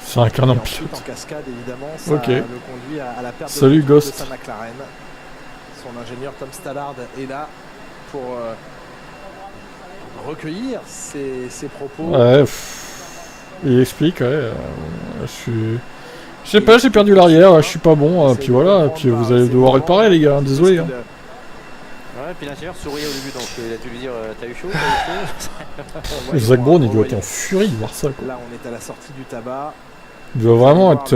Speaker 2: C'est un canon
Speaker 1: Et ensuite,
Speaker 2: pilote.
Speaker 1: en cascade, évidemment, ça
Speaker 2: Ok.
Speaker 1: le conduit à la perte
Speaker 2: Salut,
Speaker 1: de contrôle
Speaker 2: Ghost.
Speaker 1: de sa McLaren. Son ingénieur Tom Stallard est là pour recueillir ses propos.
Speaker 2: Ouais, il explique, ouais. Je sais pas, j'ai perdu l'arrière, je suis pas bon, puis voilà, puis vous allez devoir réparer les gars, désolé. Hein.
Speaker 5: Ouais, puis l'ingénieur souriait au début, donc il a dû lui dire t'as eu chaud,
Speaker 2: Zak Brown, il doit être en furie de voir ça, quoi.
Speaker 1: Là, on est à la sortie du tabac.
Speaker 2: Il doit vraiment être...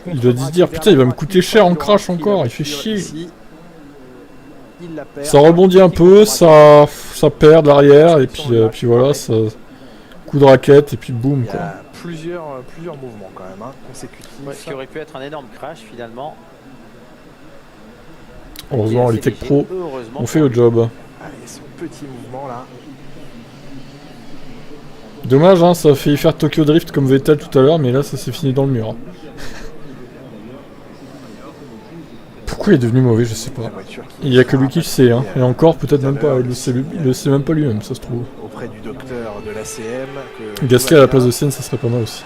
Speaker 2: il doit se dire, putain, il va me coûter cher en crash encore, il fait chier. Ça rebondit un peu, ça perd l'arrière, et puis voilà, ça... Coup de raquette, et puis boum,
Speaker 1: Il y
Speaker 2: quoi.
Speaker 1: a plusieurs mouvements quand même, consécutifs.
Speaker 5: Ce qui aurait pu être un énorme crash finalement.
Speaker 2: Heureusement, les Tech Pro ont fait le job.
Speaker 1: Allez, son petit mouvement là.
Speaker 2: Dommage, hein, ça a fait faire Tokyo Drift comme Vettel tout à l'heure, mais là, ça s'est fini dans le mur. Pourquoi il est devenu mauvais, je sais pas. Il y a que lui qui le sait, hein. Et encore, peut-être même pas, il le sait même pas lui-même, ça se trouve.
Speaker 1: Auprès du docteur de l'ACM.
Speaker 2: Gasly à la place de Senna, ça serait pas mal aussi.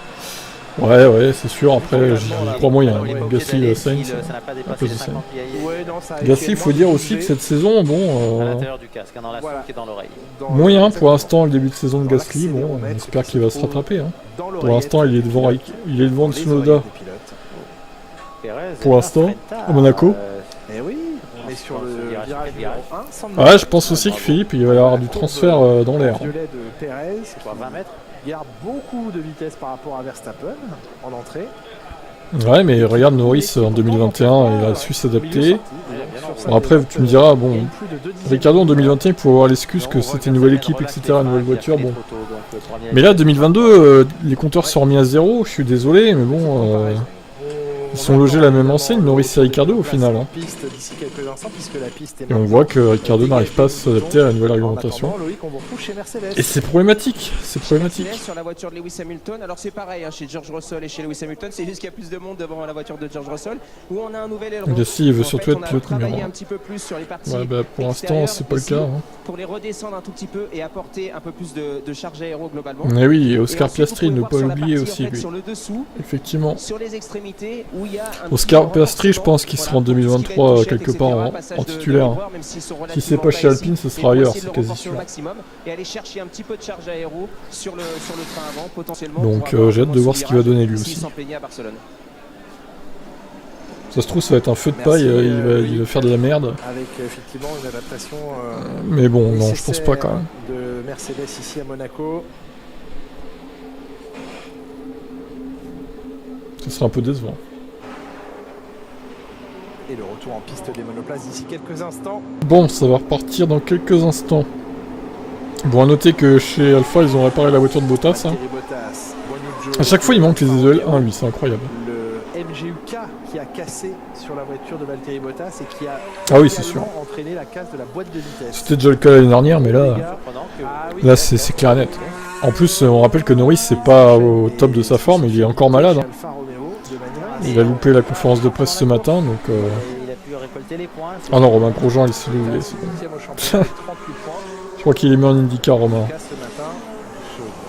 Speaker 2: Ouais, c'est sûr. Après, j'y crois moyen.
Speaker 5: Dans l'époque
Speaker 2: Gasly,
Speaker 5: des
Speaker 2: Sainz.
Speaker 5: Hill, ça n'a pas
Speaker 2: à
Speaker 5: dépassé
Speaker 2: cause
Speaker 5: les
Speaker 2: de
Speaker 5: 50 PIA.
Speaker 1: Ouais, non, ça a
Speaker 2: Gasly, il faut dire aussi que cette saison,
Speaker 5: À
Speaker 2: bon,
Speaker 5: l'intérieur du casque, hein, dans la
Speaker 1: Voilà.
Speaker 5: soupe et dans l'oreille.
Speaker 2: moyen pour l'instant le début de saison de Gasly. Bon, on espère qu'il va se rattraper. Hein. Pour l'instant, il est devant Tsunoda.
Speaker 5: Pérez,
Speaker 2: Pour l'instant, à Monaco.
Speaker 1: Eh oui, on est sur le virage numéro 1.
Speaker 2: Ouais, je pense aussi que Philippe, il va y avoir du transfert dans l'air.
Speaker 1: Violet de Pérez,
Speaker 5: Quoi, 20 mètres.
Speaker 1: qui garde beaucoup de vitesse par rapport à Verstappen en entrée.
Speaker 2: Ouais, mais regarde Norris en 2021, il a su s'adapter. Bon, après, tu me diras, bon, Ricardo en 2021, il faut avoir l'excuse que c'était une nouvelle équipe, etc., une nouvelle voiture, bon. Mais là, 2022, les compteurs sont remis à zéro, je suis désolé, mais bon, ils sont logés à la même enseigne, Norris et Ricardo au final. Hein. Et on voit que Ricardo n'arrive pas à s'adapter à la nouvelle réglementation. Et c'est problématique, c'est problématique.
Speaker 6: Sur la voiture de Lewis Hamilton, alors c'est pareil hein, chez George Russell et chez Lewis Hamilton, c'est juste qu'il y a plus de monde devant la voiture de George Russell, où on a un nouvel aileron.
Speaker 2: Gasly, il veut
Speaker 6: En
Speaker 2: surtout
Speaker 6: fait,
Speaker 2: être pilote numéro 1.
Speaker 6: un petit peu plus sur les parties
Speaker 2: Ouais, bah pour l'instant, c'est pas le cas. Hein.
Speaker 6: pour les redescendre un tout petit peu et apporter un peu plus de charge aéro globalement.
Speaker 2: Mais oui, et Oscar
Speaker 6: ensuite, vous
Speaker 2: Piastri,
Speaker 6: pouvez
Speaker 2: ne
Speaker 6: voir
Speaker 2: pas
Speaker 6: sur la
Speaker 2: l'oublier
Speaker 6: partie,
Speaker 2: aussi,
Speaker 6: en fait,
Speaker 2: lui.
Speaker 6: sur le dessous,
Speaker 2: Effectivement.
Speaker 6: sur les extrémités où il y a un
Speaker 2: Oscar
Speaker 6: petit
Speaker 2: Piastri, je pense qu'il
Speaker 6: voilà,
Speaker 2: sera en 2023 quelque part en titulaire.
Speaker 6: voir, même s'ils sont
Speaker 2: Si c'est pas
Speaker 6: relativement
Speaker 2: chez
Speaker 6: bas
Speaker 2: Alpine,
Speaker 6: ici,
Speaker 2: ce
Speaker 6: mais
Speaker 2: sera
Speaker 6: pour
Speaker 2: ailleurs,
Speaker 6: essayer de
Speaker 2: c'est
Speaker 6: le
Speaker 2: quasi
Speaker 6: renforcer
Speaker 2: sûr.
Speaker 6: au maximum et aller chercher un petit peu de charge aéro sur le frein avant potentiellement.
Speaker 2: Donc,
Speaker 6: pour avoir
Speaker 2: j'ai hâte de voir ce qu'il va donner, lui aussi.
Speaker 6: s'il s'en plaignait à Barcelone.
Speaker 2: Ça se trouve, ça va être un feu de paille, il va faire de la merde.
Speaker 1: Avec effectivement une adaptation.
Speaker 2: Mais bon, non, je pense pas quand même.
Speaker 1: De Mercedes ici à Monaco.
Speaker 2: Ce serait un peu décevant.
Speaker 1: Et le retour en piste des monoplaces d'ici quelques instants.
Speaker 2: Bon, ça va repartir dans quelques instants. Bon, à noter que chez Alpha, ils ont réparé la voiture de Bottas. Hein. À chaque fois, il manque les EL1, lui, c'est incroyable.
Speaker 1: Le MGUK qui a cassé sur la voiture de Valtteri Bottas et qui a
Speaker 2: Ah oui, c'est sûr.
Speaker 1: entraîné la casse de la boîte de vitesse.
Speaker 2: C'était déjà le cas l'année dernière, mais là, c'est clair et net. En plus, on rappelle que Norris, c'est pas au top de sa forme, il est encore malade. Hein.
Speaker 1: Alfa Romeo, de manière
Speaker 2: Il a loupé la conférence de presse ce matin, donc...
Speaker 5: Il a pu récolter les points.
Speaker 2: Ah non, Romain Grosjean, il s'est levé.
Speaker 1: au championnat, 38 points.
Speaker 2: Je crois qu'il est mis en IndyCar, Romain.
Speaker 1: Ce matin,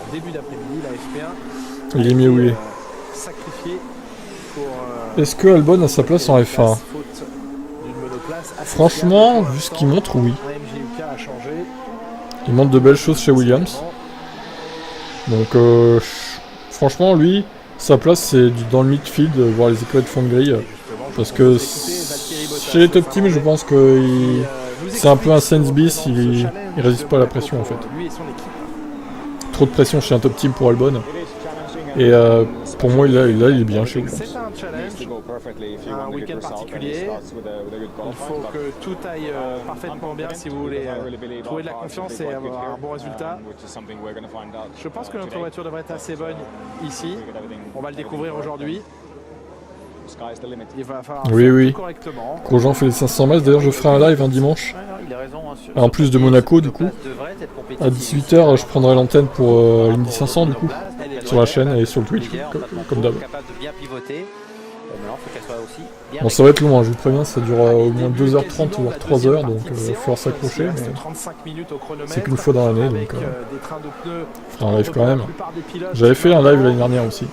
Speaker 1: en début d'après-midi, la F1
Speaker 2: Il est mis où il est.
Speaker 1: sacrifié pour
Speaker 2: Est-ce que Albon a sa place en F1?
Speaker 1: faute d'une monoplace.
Speaker 2: Franchement, vu ce qu'il montre, oui.
Speaker 1: Un MGUK a changé.
Speaker 2: Il montre de belles choses chez Williams. Donc, franchement, lui, sa place, c'est dans le midfield, voir les étoiles de fond de grille. Parce que chez les top teams, je pense que c'est un peu un Sainz bis, il résiste pas à la pression en fait. Trop de pression chez un top team pour Albon. Et pour moi, là, il est bien chez Williams.
Speaker 1: C'est un challenge, un week-end particulier. Il faut que tout aille parfaitement bien si vous voulez trouver de la confiance et avoir un bon résultat. Je pense que notre voiture devrait être assez bonne ici. On va le découvrir aujourd'hui. Il va falloir
Speaker 2: Oui.
Speaker 1: faire correctement.
Speaker 2: Grosjean fait les 500 mètres. D'ailleurs, je ferai un live un dimanche.
Speaker 5: Il a raison, hein,
Speaker 2: En plus de Monaco, du coup. À 18h, je prendrai l'antenne pour l'Indy 500, du coup. Sur la chaîne et sur le Twitch, comme d'hab. Bon, ça va être long, hein, je vous préviens, ça dure au moins 2h30 ou 3h, donc il va falloir s'accrocher. Mais c'est qu'une fois dans l'année, donc on fera un live quand même. J'avais fait un live l'année dernière aussi.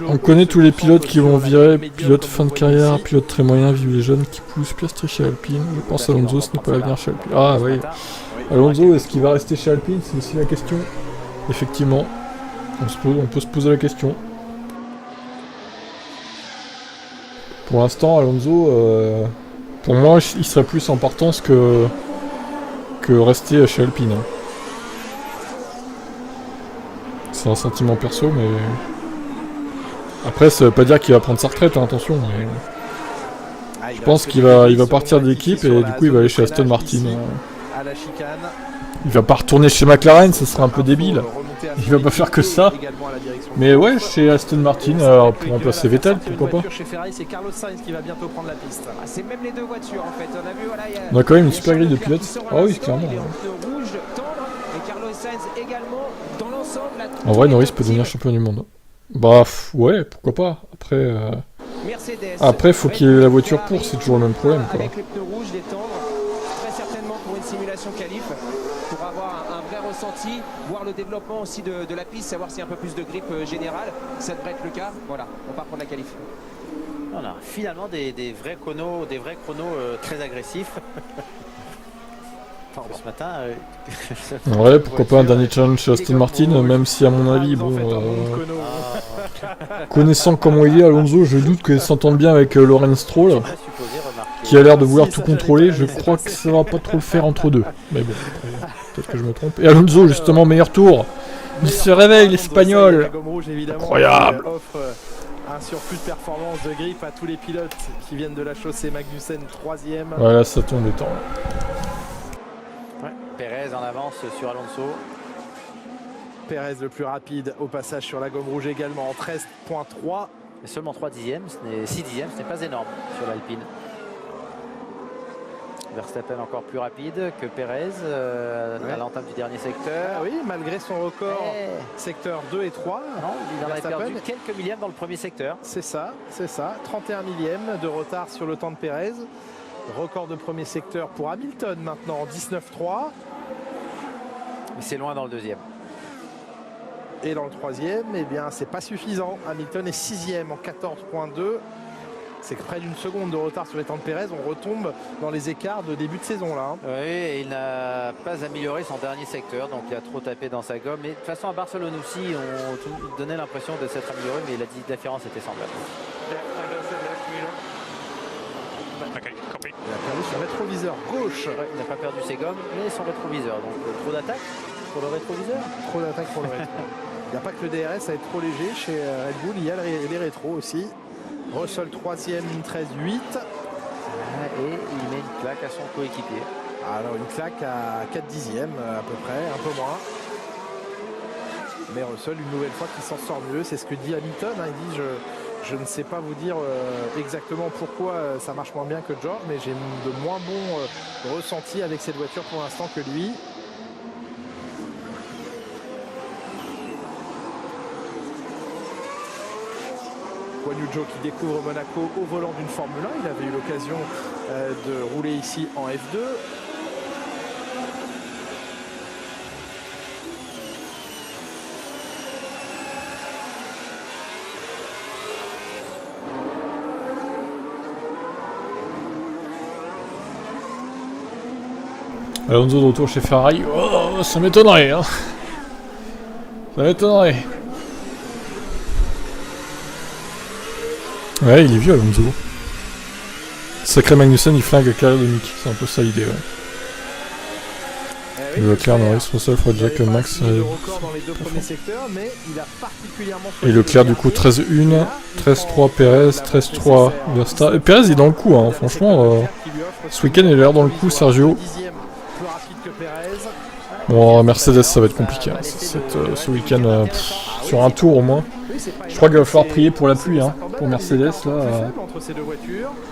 Speaker 2: On connaît tous les pilotes qui vont virer, pilote fin de carrière, pilote très moyen, vive les jeunes qui poussent, Piastri chez Alpine. Je pense Alonso, ce n'est pas l'avenir chez Alpine. Ah oui, Alonso, est-ce qu'il va rester chez Alpine? C'est aussi la question. Effectivement, on peut se poser la question. Pour l'instant, Alonso, pour moi, il serait plus en partance que rester chez Alpine. Hein. C'est un sentiment perso, mais... Après, ça veut pas dire qu'il va prendre sa retraite, hein, attention. Mais... Je pense qu'il va partir de l'équipe et du coup, il va aller chez Aston Martin. Il va pas retourner chez McLaren, ça serait un peu débile. Il va pas faire que ça. Mais ouais, chez Aston Martin, pour remplacer Vettel, pourquoi pas. On a quand même une super grille de pilotes. Ah oui, clairement. En vrai, Norris peut devenir champion du monde. Bah ouais, pourquoi pas. Après, faut qu'il ait la voiture pour, c'est toujours le même problème, quoi.
Speaker 6: Avec les pneus rouges, les tendres, très certainement pour une simulation qualif, pour avoir un vrai ressenti, voir le développement aussi de la piste, savoir s'il y a un peu plus de grippe générale. Ça devrait être le cas. Voilà, on part pour la qualif.
Speaker 5: Voilà, finalement des vrais chronos, très agressifs. Ce matin.
Speaker 2: Ouais, pourquoi pas un dernier challenge chez Aston Martin, même si à mon avis, bon, connaissant comment il est Alonso, je doute qu'il s'entende bien avec Lawrence Stroll, qui a l'air de vouloir tout contrôler. Je crois que ça va pas trop le faire entre deux. Mais bon, peut-être que je me trompe. Et Alonso, justement, meilleur tour. Il se réveille, l'Espagnol. Incroyable.
Speaker 1: Un surplus de performance de grip à tous les pilotes qui viennent de la chaussée. Magnussen 3e.
Speaker 2: Voilà, ça tourne le temps.
Speaker 5: Ouais. Perez en avance sur Alonso.
Speaker 1: Perez le plus rapide au passage sur la gomme rouge également en 13.3.
Speaker 5: Mais seulement 3 dixièmes, 6 dixièmes, ce n'est pas énorme sur l'Alpine. Verstappen encore plus rapide que Perez à l'entame du dernier secteur.
Speaker 1: Ah oui, malgré son record secteur 2 et 3.
Speaker 5: Non, il en a perdu quelques millièmes dans le premier secteur.
Speaker 1: C'est ça, c'est ça. 31 millièmes de retard sur le temps de Perez. Record de premier secteur pour Hamilton maintenant en 19.3.
Speaker 5: Mais c'est loin dans le deuxième.
Speaker 1: Et dans le troisième, eh bien, c'est pas suffisant. Hamilton est 6e en 14.2. C'est que près d'une seconde de retard sur les temps de Perez. On retombe dans les écarts de début de saison là.
Speaker 5: Oui, et il n'a pas amélioré son dernier secteur, donc il a trop tapé dans sa gomme. Mais de toute façon, à Barcelone aussi, on donnait l'impression de s'être amélioré, mais la différence était semblable.
Speaker 1: Il a perdu son rétroviseur gauche.
Speaker 5: Ouais, il n'a pas perdu ses gommes, mais son rétroviseur. Donc trop d'attaque pour le rétroviseur.
Speaker 1: Trop d'attaque pour le rétro. Il n'y a pas que le DRS à être trop léger chez Red Bull, il y a les rétros aussi. Russell 3e, 13.8.
Speaker 5: Et il met une claque à son coéquipier.
Speaker 1: Alors une claque à 4 dixièmes à peu près, un peu moins. Mais Russell une nouvelle fois qui s'en sort mieux, c'est ce que dit Hamilton. Hein. Il dit je ne sais pas vous dire exactement pourquoi ça marche moins bien que George, mais j'ai de moins bons ressentis avec cette voiture pour l'instant que lui. Guan Yu Zhou qui découvre Monaco au volant d'une Formule 1. Il avait eu l'occasion de rouler ici en F2.
Speaker 2: Alonso de retour chez Ferrari. Oh, ça m'étonnerait, hein. Ça m'étonnerait. Ouais, il est vieux Alonso. Sacré Magnussen, il flingue la carrière de Mick. C'est un peu ça l'idée, ouais. Leclerc, Norris, Russell, Jack, Max. Et Leclerc, du coup, 13-1, 13-3 Perez, 13-3 Verstappen. Perez, il est dans le coup, hein. Franchement. Ce week-end, il a l'air dans le coup, Sergio. Bon, Mercedes, ça va être compliqué. Hein. Ce week-end, sur un tour au moins. Je crois qu'il va falloir prier pour la pluie, hein, pour Mercedes. Là,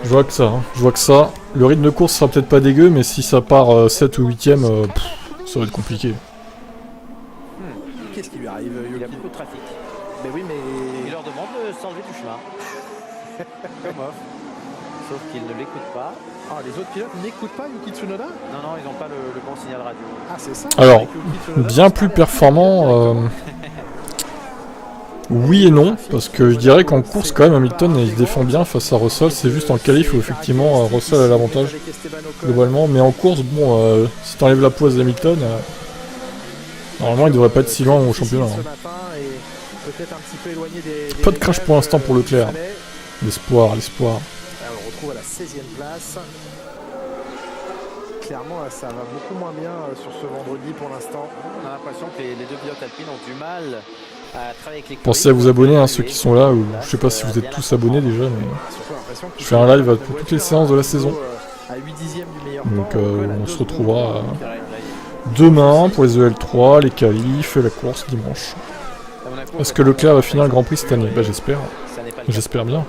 Speaker 2: je vois que ça. Hein. Je vois que ça. Le rythme de course sera peut-être pas dégueu, mais si ça part 7 ou 8ème, ça va être compliqué.
Speaker 1: Qu'est-ce qui lui arrive?
Speaker 5: Il a beaucoup de trafic.
Speaker 1: Mais oui, mais
Speaker 5: il leur demande de s'enlever du chemin. Comme off. Sauf qu'ils ne l'écoutent pas.
Speaker 1: Ah, les autres pilotes n'écoutent pas Yuki Tsunoda?
Speaker 5: Non, ils n'ont pas le bon signal radio.
Speaker 1: Ah, c'est ça.
Speaker 2: Alors, bien plus performant. Oui et non, parce que je dirais qu'en course quand même Hamilton il se défend bien face à Russell, c'est juste en qualif où effectivement Russell a l'avantage globalement, mais en course, bon, si t'enlèves la poisse d'Hamilton, normalement il devrait pas être si loin au championnat. Hein. Pas de crash pour l'instant pour Leclerc. L'espoir.
Speaker 1: On le retrouve à la 16e place. Clairement, ça va beaucoup moins bien sur ce vendredi pour l'instant.
Speaker 5: On a l'impression que les deux pilotes alpines ont du mal à travailler avec les.
Speaker 2: Pensez à vous abonner, hein, ceux qui sont là, ou je sais pas si vous êtes tous abonnés déjà, mais je fais un live pour toutes les séances de la saison. Donc on se retrouvera demain pour les EL3, les qualifs et la course dimanche. Est-ce que Leclerc va finir le Grand Prix cette année? Bah j'espère. J'espère bien.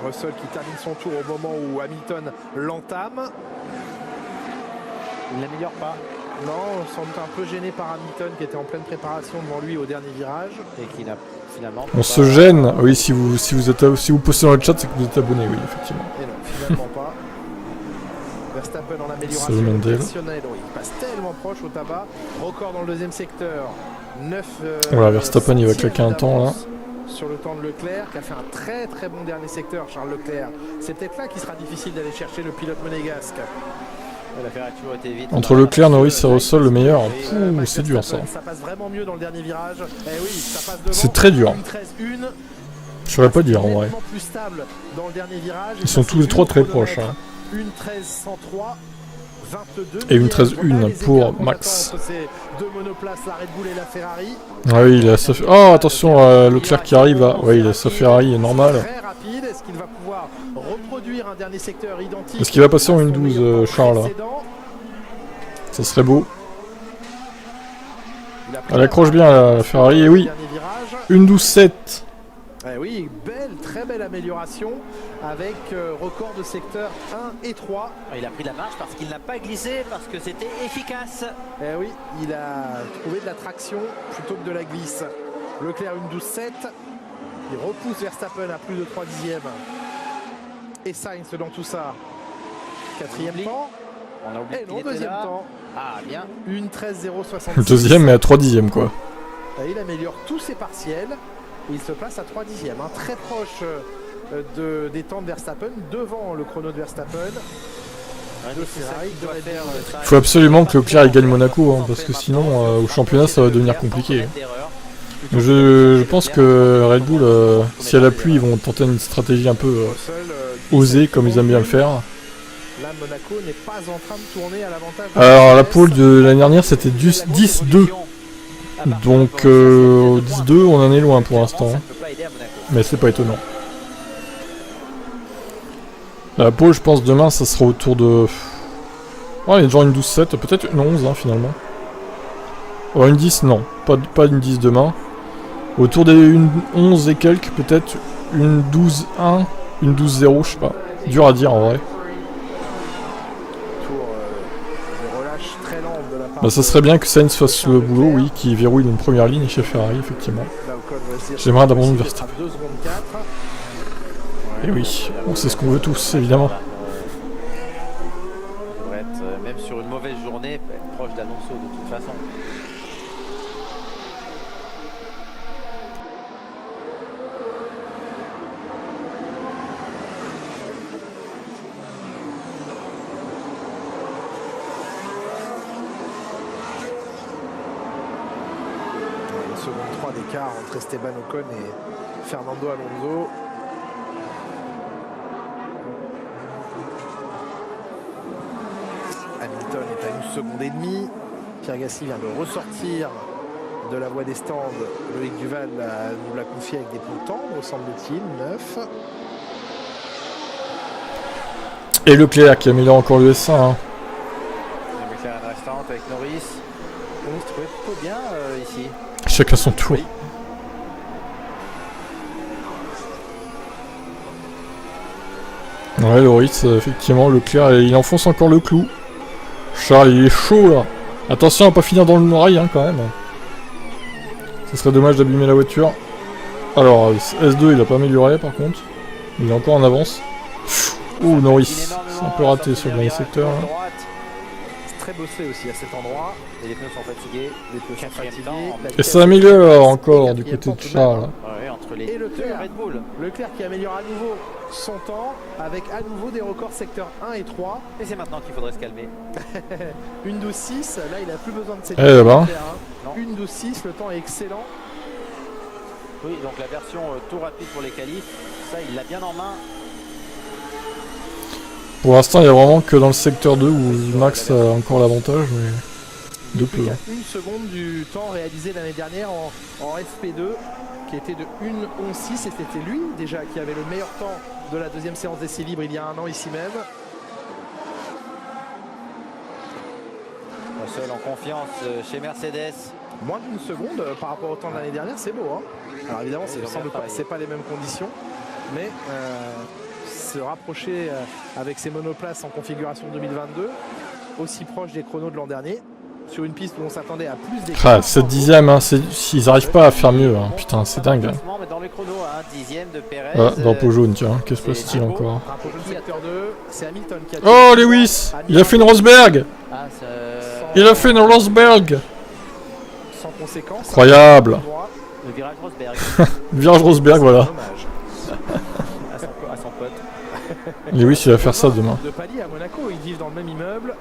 Speaker 1: Russell qui termine son tour au moment où Hamilton l'entame.
Speaker 5: Il n'améliore pas.
Speaker 1: Non, on semble un peu gêné par Hamilton qui était en pleine préparation devant lui au dernier virage.
Speaker 5: Et qui n'a finalement.
Speaker 2: On se gêne. Oui, si vous postez dans le chat, c'est que vous êtes abonné, oui, effectivement.
Speaker 1: Et non, finalement pas. Verstappen en amélioration
Speaker 2: C'est Mendel.
Speaker 1: exceptionnelle. Oui, il passe tellement proche au tabac. Record dans le deuxième secteur. 9.
Speaker 2: Voilà, Verstappen, il va claquer un temps là.
Speaker 1: Sur le temps de Leclerc, qui a fait un très très bon dernier secteur, Charles Leclerc. C'est peut-être là qu'il sera difficile d'aller chercher le pilote monégasque.
Speaker 5: L'affaire a toujours été vite.
Speaker 2: Entre Leclerc, Norris et Russell, le meilleur. Pouh, c'est dur ça.
Speaker 1: Ça passe vraiment mieux dans le dernier virage. Eh oui, ça passe devant.
Speaker 2: C'est très dur.
Speaker 1: Une 13-1.
Speaker 2: Je saurais pas dire en vrai.
Speaker 1: Plus stable dans le dernier virage.
Speaker 2: Ils sont tous les trois très proches. Hein.
Speaker 1: Une 13-103. 22
Speaker 2: et une 13-1 pour Max.
Speaker 1: Ces deux monoplaces, la Red Bull et la Ferrari.
Speaker 2: Ah oui, il a sa... Oh, attention, Leclerc qui arrive. Oui, il a sa Ferrari normal.
Speaker 1: Très rapide. Est-ce qu'il va pouvoir reproduire un dernier secteur identique?
Speaker 2: Est-ce qu'il va passer en 1-12, Charles? Ça serait beau. Elle accroche bien la Ferrari, et oui. 1-12-7.
Speaker 1: Eh oui, très belle amélioration avec record de secteur 1 et 3.
Speaker 5: Il a pris de la marge parce qu'il n'a pas glissé, parce que c'était efficace.
Speaker 1: Eh oui, il a trouvé de la traction plutôt que de la glisse. Leclerc 1-12-7. Il repousse Verstappen à plus de 3 dixièmes. Et Sainz dans tout ça. Quatrième temps.
Speaker 5: On a oublié.
Speaker 1: Et non, deuxième temps.
Speaker 5: Ah, bien.
Speaker 1: Une 13-0-66.
Speaker 2: Deuxième, mais à 3 dixièmes, quoi.
Speaker 1: Et il améliore tous ses partiels. Il se place à 3 dixièmes, hein, très proche des temps de Verstappen, devant le chrono de Verstappen. De Ferrari, de Red Bull.
Speaker 2: Il faut absolument que Leclerc gagne Monaco, hein, parce que sinon, au championnat, ça va devenir compliqué. Je pense que Red Bull, si elle a plu, ils vont tenter une stratégie un peu osée, comme ils aiment bien le faire.
Speaker 1: Là, Monaco n'est pas en train de tourner à l'avantage.
Speaker 2: Alors, la pole de l'année dernière, c'était 10-2. Donc, 10-2, on en est loin pour l'instant. Mais c'est pas étonnant. La pole, je pense, demain, ça sera autour de... Oh, il y a genre une 12-7, peut-être une 11, hein, finalement. Oh, une 10, non. Pas une 10 demain. Autour des 11 et quelques, peut-être une 12-1, une 12-0, je sais pas. Dur à dire, en vrai. Bah, ça serait bien que Sainz fasse le boulot, oui, qui verrouille une première ligne chez Ferrari, effectivement. J'aimerais d'abord Verstappen. Et oui, on sait ce qu'on veut tous, évidemment.
Speaker 5: On devrait être, même sur une mauvaise journée, proche d'Alonso de toute façon.
Speaker 1: Seconde 3 d'écart entre Esteban Ocon et Fernando Alonso. Hamilton est à une seconde et demie. Pierre Gasly vient de ressortir de la voie des stands. Loïc Duval nous l'a confié avec des pneus tendres, semble-t-il, 9.
Speaker 2: Et Leclerc qui améliore encore le S1. Hein.
Speaker 5: Leclerc restante avec Norris. On se trouvait plutôt bien ici.
Speaker 2: Chacun son tour. Oui. Ouais, Loris, effectivement, Leclerc, il enfonce encore le clou. Charles, il est chaud là. Attention à pas finir dans le norail, hein, quand même. Ce serait dommage d'abîmer la voiture. Alors, S2, il a pas amélioré par contre. Il est encore en avance. Ouh, Norris, c'est un peu raté sur le dernier secteur. Hein.
Speaker 1: Très bossé aussi à cet endroit.
Speaker 5: Et les pneus sont fatigués. Les pneus sont fatigués.
Speaker 2: Et ça améliore encore du côté de Charles.
Speaker 5: Ouais, entre les
Speaker 1: et Leclerc,
Speaker 5: Red Bull.
Speaker 1: Leclerc qui améliore à nouveau son temps avec à nouveau des records secteur 1 et 3.
Speaker 5: Et c'est maintenant qu'il faudrait se calmer.
Speaker 1: Une 12-6, là il a plus besoin de cette une 12-6, le temps est excellent.
Speaker 5: Oui, donc la version tout rapide pour les qualifs, ça il l'a bien en main.
Speaker 2: Pour l'instant, il n'y a vraiment que dans le secteur 2 où Max a encore l'avantage, mais de peu.
Speaker 1: Il y a une seconde du temps réalisé l'année dernière en FP2, qui était de 1-11-6, et c'était lui déjà qui avait le meilleur temps de la deuxième séance d'essai libre il y a un an ici même.
Speaker 5: Seul en confiance chez Mercedes.
Speaker 1: Moins d'une seconde par rapport au temps de l'année dernière, c'est beau. Hein. Alors évidemment, c'est pas les mêmes conditions, mais se rapprocher avec ces monoplaces en configuration 2022, aussi proche des chronos de l'an dernier, sur une piste où on s'attendait à plus d'écart.
Speaker 2: Ah, 7 dixièmes, hein, ils arrivent pas à faire mieux. Hein. Putain, c'est dingue. Hein.
Speaker 5: Mais dans le chrono, hein, dixième de Perez.
Speaker 2: Ah, drapeau jaune, tiens. Qu'est-ce que passe-t-il encore?
Speaker 1: Drapeau jaune secteur 2, c'est Hamilton qui a...
Speaker 2: Oh, Lewis! Il a fait une Rosberg!
Speaker 5: Ah,
Speaker 2: Il a fait une Rosberg!
Speaker 1: Sans conséquence.
Speaker 2: Incroyable!
Speaker 5: le virage Rosberg.
Speaker 2: Virage Rosberg, voilà.
Speaker 1: Dommage.
Speaker 5: à son pote.
Speaker 2: Lewis, il va faire ça demain.
Speaker 1: De Pali à Monaco, ils vivent dans le même immeuble.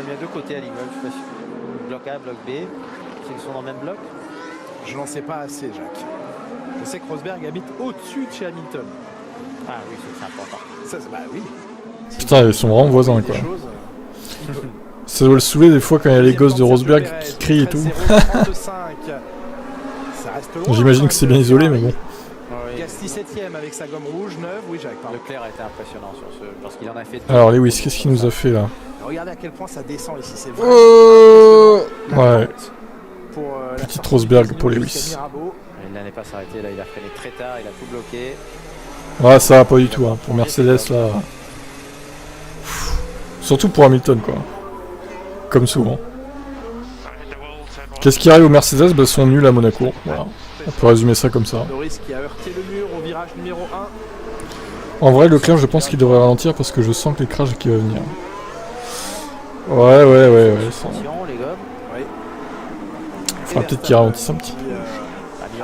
Speaker 5: Il y a deux côtés à l'immeuble, je sais pas si bloc A, bloc B. C'est qu'ils sont dans le même bloc.
Speaker 1: Je n'en sais pas assez, Jacques. Je sais que Rosberg habite au-dessus de chez Hamilton.
Speaker 5: Ah oui, c'est important.
Speaker 1: Ça, bah oui.
Speaker 2: Putain, ils sont vraiment voisins, quoi.
Speaker 1: Des choses,
Speaker 2: Ça doit le saouler des fois quand il y a les gosses de Rosberg qui crient et tout. J'imagine que c'est bien isolé, mais bon.
Speaker 1: Gasly 7ème avec sa gomme rouge, 9. Oui, Jacques, pardon.
Speaker 5: Leclerc a été impressionnant sur ce, parce qu'il en a fait.
Speaker 2: Alors Lewis, qu'est-ce qu'il nous a fait là?
Speaker 1: Regardez à quel point ça descend ici, c'est
Speaker 2: Ouais. Petite Rosberg pour Lewis.
Speaker 5: Il n'allait pas s'arrêter là, il a freiné très tard, il a tout bloqué.
Speaker 2: Ouais, ça va pas du tout, hein. Pour Mercedes là. Surtout pour Hamilton, quoi. Comme souvent. Qu'est-ce qui arrive aux Mercedes? Bah, ils sont nuls à Monaco. Voilà. On peut résumer ça comme ça.
Speaker 1: Norris qui a heurté le mur au virage numéro 1.
Speaker 2: En vrai, Leclerc, je pense qu'il devrait ralentir parce que je sens que l'écrasage qui va venir. Ouais.
Speaker 5: Attention, les gommes.
Speaker 1: Oui.
Speaker 2: Faudra peut-être qu'il ralentisse un petit peu.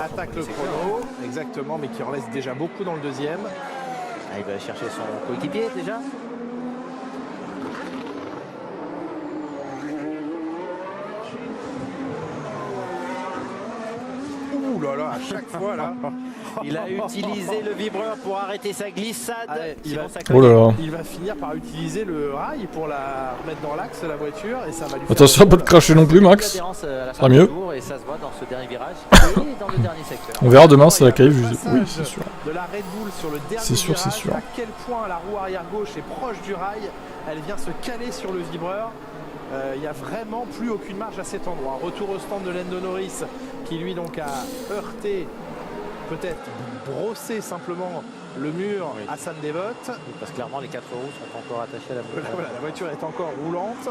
Speaker 1: Attaque le chrono, exactement, mais qui en laisse déjà beaucoup dans le deuxième.
Speaker 5: Ah, il va chercher son coéquipier déjà.
Speaker 1: Ouh là là, à chaque fois là.
Speaker 5: Il a utilisé le vibreur pour arrêter sa glissade.
Speaker 1: Allez,
Speaker 2: Oh là là.
Speaker 1: Il va finir par utiliser le rail pour la remettre dans l'axe la voiture et ça va lui faire...
Speaker 2: Attention à pas te cracher non plus, Max. Pas mieux.
Speaker 5: Et ça se voit dans ce dernier virage et dans le dernier secteur.
Speaker 2: On verra demain, c'est la cave. Oui, c'est sûr.
Speaker 1: De la Red Bull sur le dernier
Speaker 2: C'est sûr,
Speaker 1: virage,
Speaker 2: c'est sûr.
Speaker 1: à quel point la roue arrière gauche est proche du rail, elle vient se caler sur le vibreur. Il n'y a vraiment plus aucune marge à cet endroit. Retour au stand de Lando Norris qui lui donc a heurté, peut-être brossé simplement le mur à Sam Devote.
Speaker 5: Parce que clairement les quatre roues sont encore attachées à la voiture.
Speaker 1: Voilà, la voiture est encore roulante.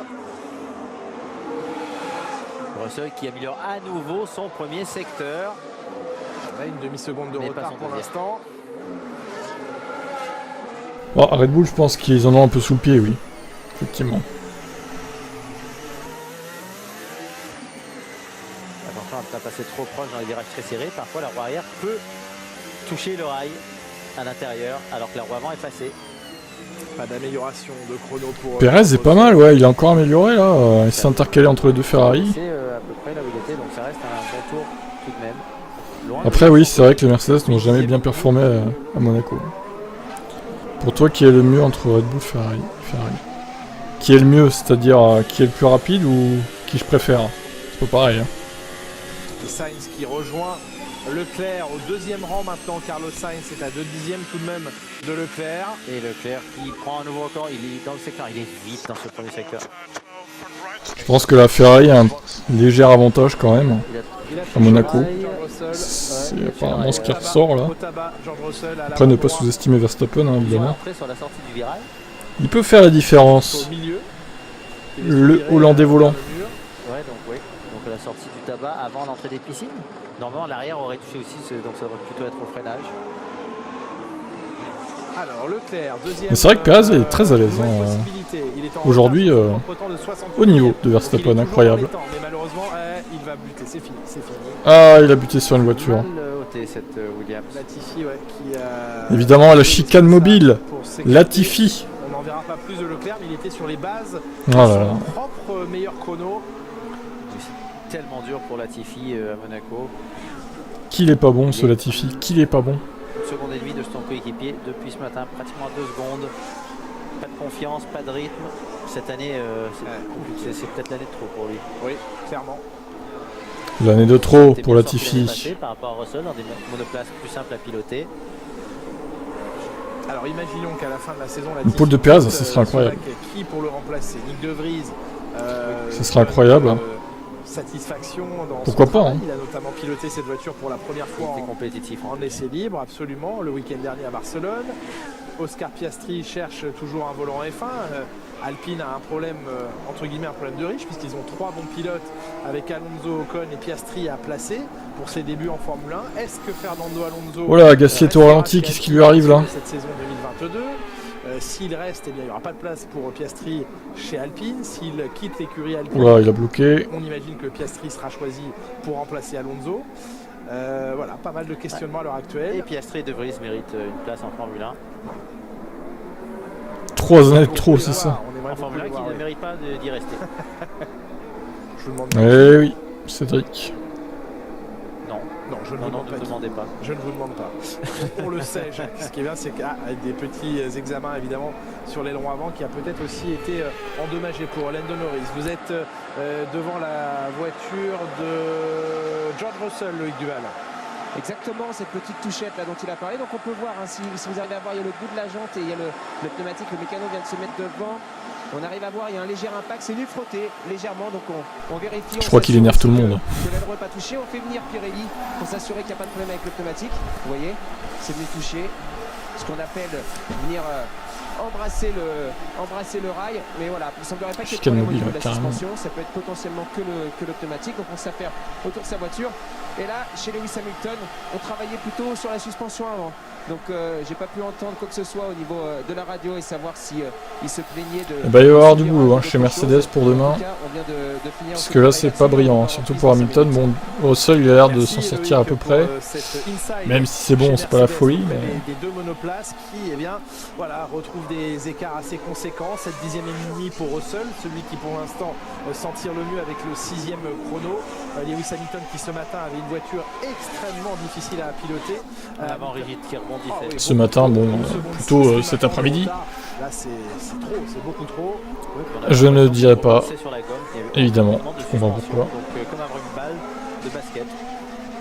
Speaker 5: Russell qui améliore à nouveau son premier secteur.
Speaker 1: On a une demi-seconde de
Speaker 5: Mais
Speaker 1: retard
Speaker 5: pas son
Speaker 1: pour
Speaker 5: deuxième.
Speaker 1: l'instant.
Speaker 2: Bon, Red Bull, je pense qu'ils en ont un peu sous le pied, oui. Effectivement.
Speaker 5: Attention à ne pas passer trop proche dans les virages très serrés. Parfois la roue arrière peut toucher le rail à l'intérieur alors que la roue avant est passée.
Speaker 1: Pas d'amélioration de chrono pour...
Speaker 2: Perez est pas mal, ouais, il a encore amélioré là. Il s'est intercalé entre les deux Ferrari.
Speaker 5: C'est à peu près là où il était, donc ça reste un bon tour tout de même. Loin
Speaker 2: Après, oui, c'est vrai que les Mercedes n'ont jamais bien performé à Monaco. Pour toi, qui est le mieux entre Red Bull et Ferrari? Qui est le mieux, c'est-à-dire qui est le plus rapide ou qui je préfère? C'est pas pareil. Hein.
Speaker 1: Et Sainz qui rejoint Leclerc au deuxième rang maintenant. Carlos Sainz est à 2 dixièmes tout de même de Leclerc.
Speaker 5: Et Leclerc qui prend un nouveau record, il est dans le secteur, il est vite dans ce premier secteur.
Speaker 2: Je pense que la Ferrari a un léger avantage quand même. À Monaco. C'est apparemment ce qui ressort là. Après, ne pas sous-estimer Verstappen, hein, évidemment.
Speaker 5: Sur la sortie du virage.
Speaker 2: Il peut faire la différence. Le Hollandais volant.
Speaker 5: Ouais, donc oui. Donc la sortie du tabac avant l'entrée des piscines. Normalement, l'arrière aurait touché aussi, donc ça devrait plutôt être au freinage.
Speaker 1: Alors Leclerc, deuxième.
Speaker 2: Mais c'est vrai que Perez est très à l'aise. Hein. Aujourd'hui, au niveau de Verstappen, incroyable.
Speaker 1: Mais malheureusement, il va buter, c'est fini.
Speaker 2: Ah, il a buté sur une voiture.
Speaker 5: Mal ôté cette Williams.
Speaker 1: Latifi, ouais, qui
Speaker 2: évidemment, la chicane mobile. Latifi.
Speaker 1: On n'en verra pas plus de Leclerc, mais il était sur les bases de
Speaker 2: Oh là
Speaker 1: son
Speaker 2: là.
Speaker 1: propre meilleur chrono.
Speaker 5: C'est tellement dur pour Latifi à Monaco.
Speaker 2: Qu'il est pas bon ce Latifi, qu'il est pas bon.
Speaker 5: Une seconde et demie de son coéquipier depuis ce matin, pratiquement 2 secondes. Pas de confiance, pas de rythme. Cette année, c'est peut-être l'année de trop pour lui.
Speaker 1: Oui, clairement.
Speaker 2: L'année de trop
Speaker 5: C'était
Speaker 2: pour
Speaker 5: bien sorti l'année
Speaker 2: Latifi.
Speaker 5: passée par rapport à Russell dans des monoplaces plus simples à piloter.
Speaker 1: Alors imaginons qu'à la fin de la saison,
Speaker 2: Une pole de Perez, ce serait incroyable.
Speaker 1: Qui pour le remplacer? Nick De Vries.
Speaker 2: Ce serait incroyable.
Speaker 1: Satisfaction dans
Speaker 2: Pourquoi
Speaker 1: son
Speaker 2: pas,
Speaker 1: travail.
Speaker 2: hein.
Speaker 1: Il a notamment piloté cette voiture pour la première fois
Speaker 5: C'est compétitif.
Speaker 1: en essai libre, absolument, le week-end dernier à Barcelone. Oscar Piastri cherche toujours un volant F1. Alpine a un problème, entre guillemets, un problème de riche, puisqu'ils ont 3 bons pilotes avec Alonso, Ocon et Piastri à placer pour ses débuts en Formule 1. Est-ce que Fernando Alonso...
Speaker 2: Voilà, Gasly est au ralenti, qu'est-ce qui lui arrive là?
Speaker 1: Cette saison 2022. S'il reste, eh bien, il n'y aura pas de place pour Piastri chez Alpine. S'il quitte l'écurie Alpine,
Speaker 2: Oula, il a bloqué.
Speaker 1: On imagine que Piastri sera choisi pour remplacer Alonso. Voilà, pas mal de questionnements à l'heure actuelle.
Speaker 5: Et Piastri et De Vries méritent une place en Formule 1.
Speaker 2: 3 années de trop, c'est ça.
Speaker 5: En Formule 1 qui ne mérite pas d'y rester.
Speaker 1: Je vous demande.
Speaker 2: Eh oui, Cédric.
Speaker 1: Non, je ne vous demande pas.
Speaker 5: Demandez pas.
Speaker 1: Je ne vous demande pas. On le sait, Jacques. Ce qui est bien, c'est qu'il y a des petits examens, évidemment, sur l'aileron avant qui a peut-être aussi été endommagé pour Lando Norris. Vous êtes devant la voiture de George Russell, Loïc Duval.
Speaker 6: Exactement, cette petite touchette là dont il a parlé. Donc on peut voir, hein, si vous arrivez à voir, il y a le bout de la jante et il y a le pneumatique, le mécano vient de se mettre devant. On arrive à voir, il y a un léger impact, c'est venu frotter légèrement, donc on vérifie.
Speaker 2: Je crois qu'il énerve tout le monde.
Speaker 6: Que l'aileron n'est pas touché, on fait venir Pirelli pour s'assurer qu'il n'y a pas de problème avec le pneumatique. Vous voyez, c'est venu toucher, ce qu'on appelle venir embrasser le rail, mais voilà, il ne semblerait pas qu'il y ait de problème au niveau de la suspension, ça peut être potentiellement que le pneumatique, donc on s'affaire autour de sa voiture. Et là, chez Lewis Hamilton, on travaillait plutôt sur la suspension avant. Donc j'ai pas pu entendre quoi que ce soit au niveau de la radio et savoir si il se plaignait de...
Speaker 2: Il va y avoir du boulot chez Mercedes pour demain. Parce que là c'est pas brillant, surtout pour Hamilton. Bon, Russell il a l'air de s'en sortir à peu près. Même si c'est bon, c'est pas la folie. Mais...
Speaker 1: Des deux monoplaces qui, eh bien, voilà, retrouvent des écarts assez conséquents. Cette 10e et demie pour Russell, celui qui pour l'instant s'en tire le mieux avec le 6e chrono. Lewis Hamilton qui ce matin avait une voiture extrêmement difficile à piloter.
Speaker 5: Avant rigide qui rebondissait.
Speaker 2: Ce matin, bon, plutôt cet après-midi.
Speaker 1: Là c'est trop, c'est beaucoup trop.
Speaker 2: Je ne dirais pas, évidemment, je comprends pourquoi.
Speaker 5: Donc comme avoir une balle de basket.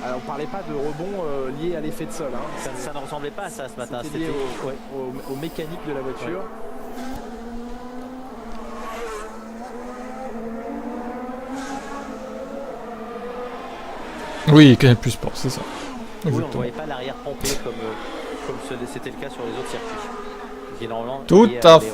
Speaker 1: Alors, on parlait pas de rebond lié à l'effet de sol. Hein.
Speaker 5: Ça ne ressemblait pas à ça ce matin.
Speaker 1: C'était lié aux mécaniques de la voiture.
Speaker 2: Oui, Canal Plus Sport, c'est ça.
Speaker 5: Oui, on ne voyait pas l'arrière pompé comme c'était le cas sur les autres circuits.
Speaker 2: Tout à fait.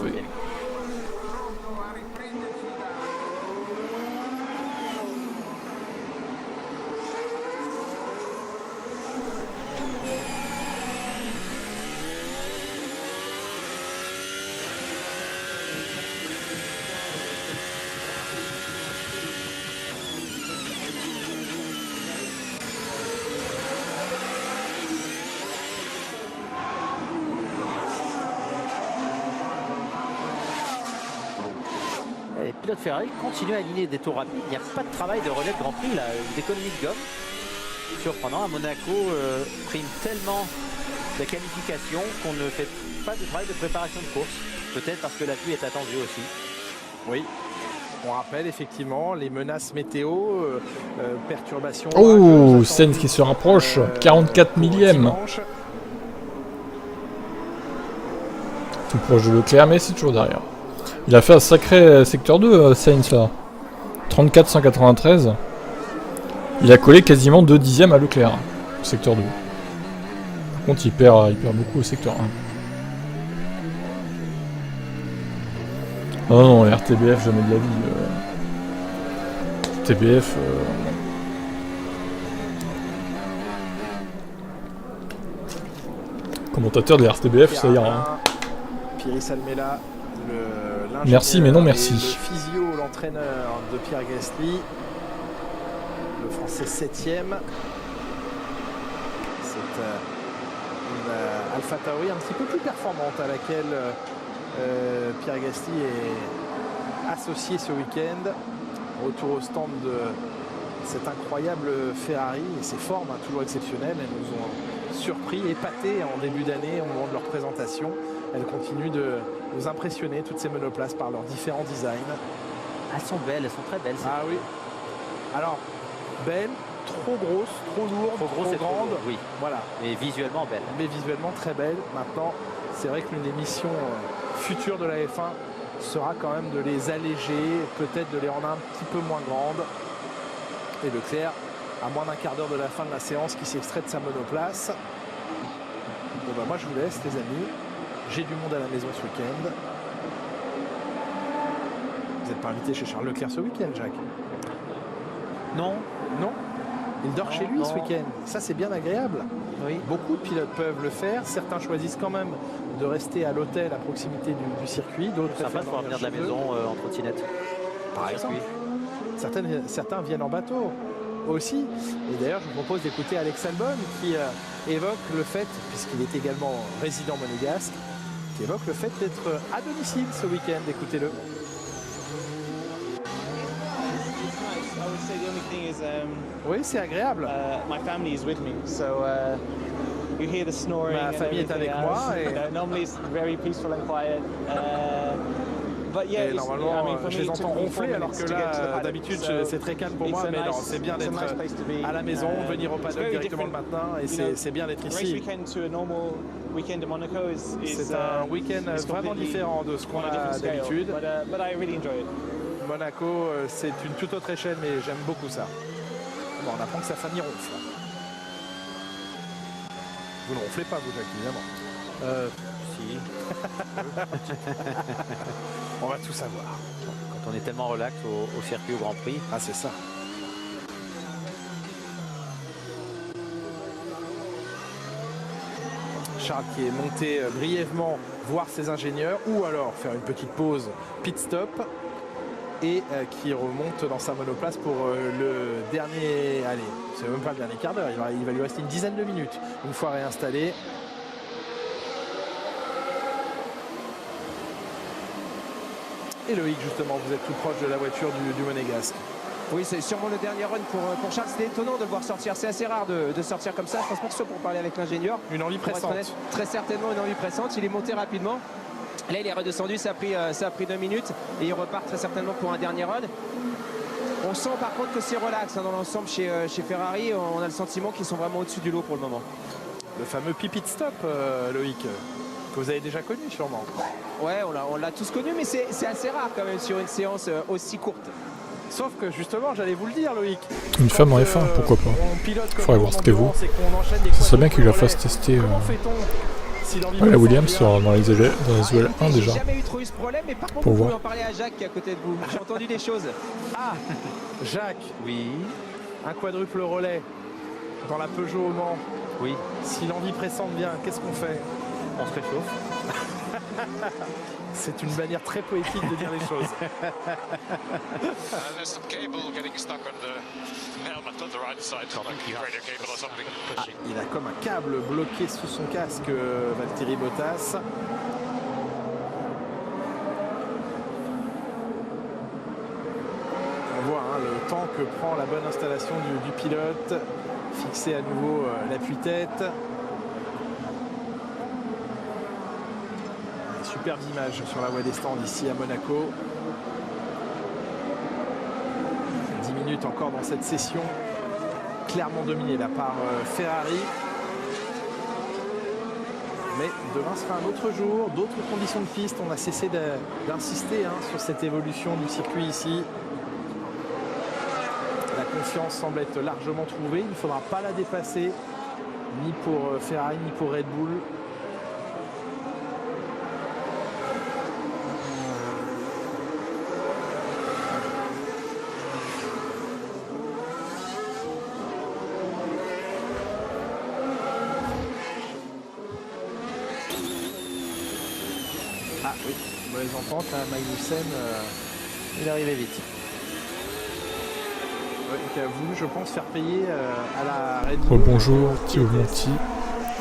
Speaker 5: Les pilotes Ferrari continuent à aligner des tours rapides. Il n'y a pas de travail de relais de Grand Prix, là, d'économie de gomme. Surprenant, à Monaco prime tellement la qualification qu'on ne fait pas de travail de préparation de course. Peut-être parce que la pluie est attendue aussi.
Speaker 1: Oui. On rappelle effectivement les menaces météo, perturbations.
Speaker 2: Oh, Sainz qui se rapproche, 44 millième. Tout proche de Leclerc, mais c'est toujours derrière. Il a fait un sacré secteur 2, Sainz là. 34-193. Il a collé quasiment 2 dixièmes à Leclerc, au secteur 2. Par contre, il perd beaucoup au secteur 1. Oh non, les RTBF, jamais de la vie. TBF... Commentateur des RTBF, ça ira. Hein.
Speaker 1: Pierre Salmela,
Speaker 2: merci, mais non merci.
Speaker 1: Le physio, l'entraîneur de Pierre Gasly. Le français 7ème. C'est une Alpha Tauri un petit peu plus performante à laquelle Pierre Gasly est associé ce week-end. Retour au stand de cette incroyable Ferrari et ses formes toujours exceptionnelles. Elles nous ont surpris, épatés en début d'année au moment de leur présentation. Elles continuent de nous impressionner, toutes ces monoplaces, par leurs différents designs.
Speaker 5: Elles sont belles, elles sont très belles.
Speaker 1: Ah oui. Alors, belles, trop grosses, trop lourdes, trop grandes.
Speaker 5: Oui.
Speaker 1: Voilà.
Speaker 5: Mais visuellement belles.
Speaker 1: Mais visuellement très belles. Maintenant, c'est vrai que l'une des missions futures de la F1 sera quand même de les alléger, peut-être de les rendre un petit peu moins grandes. Et Leclerc, à moins d'un quart d'heure de la fin de la séance, qui s'extrait de sa monoplace. Bon ben moi je vous laisse les amis. J'ai du monde à la maison ce week-end. Vous n'êtes pas invité chez Charles Leclerc ce week-end, Jacques?
Speaker 5: Non.
Speaker 1: Non? Il dort chez lui ce week-end. Ça, c'est bien agréable.
Speaker 5: Oui.
Speaker 1: Beaucoup de pilotes peuvent le faire. Certains choisissent quand même de rester à l'hôtel à proximité du circuit. D'autres
Speaker 5: C'est sympa de pouvoir venir de la maison en trottinette.
Speaker 1: Par exemple. Certains viennent en bateau aussi. Et d'ailleurs, je vous propose d'écouter Alex Albon qui évoque le fait, puisqu'il est également résident monégasque, qui évoque le fait d'être à domicile ce week-end. Écoutez-le. Oui, c'est agréable.
Speaker 8: My family is with me, so you hear the snoring.
Speaker 1: Ma famille est avec moi. Et...
Speaker 8: normally it's very peaceful and quiet. But yeah,
Speaker 1: normalement, je les entends ronfler, alors que là, d'habitude, c'est très calme pour moi. Mais non, c'est bien d'être à la maison, venir au paddock directement le matin, et c'est bien d'être ici. C'est un week-end vraiment différent de ce qu'on a d'habitude. Monaco, c'est une toute autre échelle, mais j'aime beaucoup ça. Bon, on apprend que sa famille ronfle. Vous ne ronflez pas, vous, Jacques, évidemment.
Speaker 5: Si.
Speaker 1: On va tout savoir.
Speaker 5: Quand on est tellement relax au circuit, au Grand Prix.
Speaker 1: Ah, c'est ça. Charles qui est monté brièvement voir ses ingénieurs, ou alors faire une petite pause pit stop, et qui remonte dans sa monoplace pour le dernier, allez, c'est même pas le dernier quart d'heure, il va lui rester une dizaine de minutes une fois réinstallé. Et Loïc, justement, vous êtes tout proche de la voiture du Monégasque.
Speaker 6: Oui, c'est sûrement le dernier run pour Charles. C'était étonnant de le voir sortir. C'est assez rare de sortir comme ça. Je pense pas que ce soit pour parler avec l'ingénieur.
Speaker 1: Une envie pressante.
Speaker 6: Très certainement une envie pressante. Il est monté rapidement. Là, il est redescendu. Ça a pris 2 minutes. Et il repart très certainement pour un dernier run. On sent par contre que c'est relax dans l'ensemble chez Ferrari. On a le sentiment qu'ils sont vraiment au-dessus du lot pour le moment.
Speaker 1: Le fameux pit stop, Loïc, que vous avez déjà connu sûrement.
Speaker 6: Ouais, on l'a tous connu, mais c'est assez rare quand même sur une séance aussi courte.
Speaker 1: Sauf que justement, j'allais vous le dire, Loïc.
Speaker 2: Une femme en F1, pourquoi pas. Faudrait voir Stévo. Ça serait bien qu'il la fasse tester la Williams dans les UL1 déjà.
Speaker 6: J'ai jamais eu trop eu ce problème, mais par contre,
Speaker 2: pour
Speaker 6: vous
Speaker 2: voir.
Speaker 6: pouvez en parler à Jacques qui est à côté de vous. J'ai entendu des choses.
Speaker 1: Ah, Jacques.
Speaker 5: Oui.
Speaker 1: Un quadruple relais dans la Peugeot au Mans.
Speaker 5: Oui.
Speaker 1: Si l'envie pressante vient, qu'est-ce qu'on fait?
Speaker 5: On se réchauffe.
Speaker 1: C'est une manière très poétique de dire les choses. Ah, il a comme un câble bloqué sous son casque, Valtteri Bottas. On voit le temps que prend la bonne installation du pilote. Fixer à nouveau l'appui-tête. Superbe image sur la voie des stands ici à Monaco. 10 minutes encore dans cette session, clairement dominée là par Ferrari. Mais demain sera un autre jour, d'autres conditions de piste. On a cessé d'insister sur cette évolution du circuit ici. La confiance semble être largement trouvée. Il ne faudra pas la dépasser, ni pour Ferrari, ni pour Red Bull. Ah oui, mauvaise entente, Magnussen,
Speaker 5: il arrivait vite.
Speaker 1: Qui a voulu, je pense, faire payer à la Red Bull.
Speaker 2: Bonjour, Thio Monti.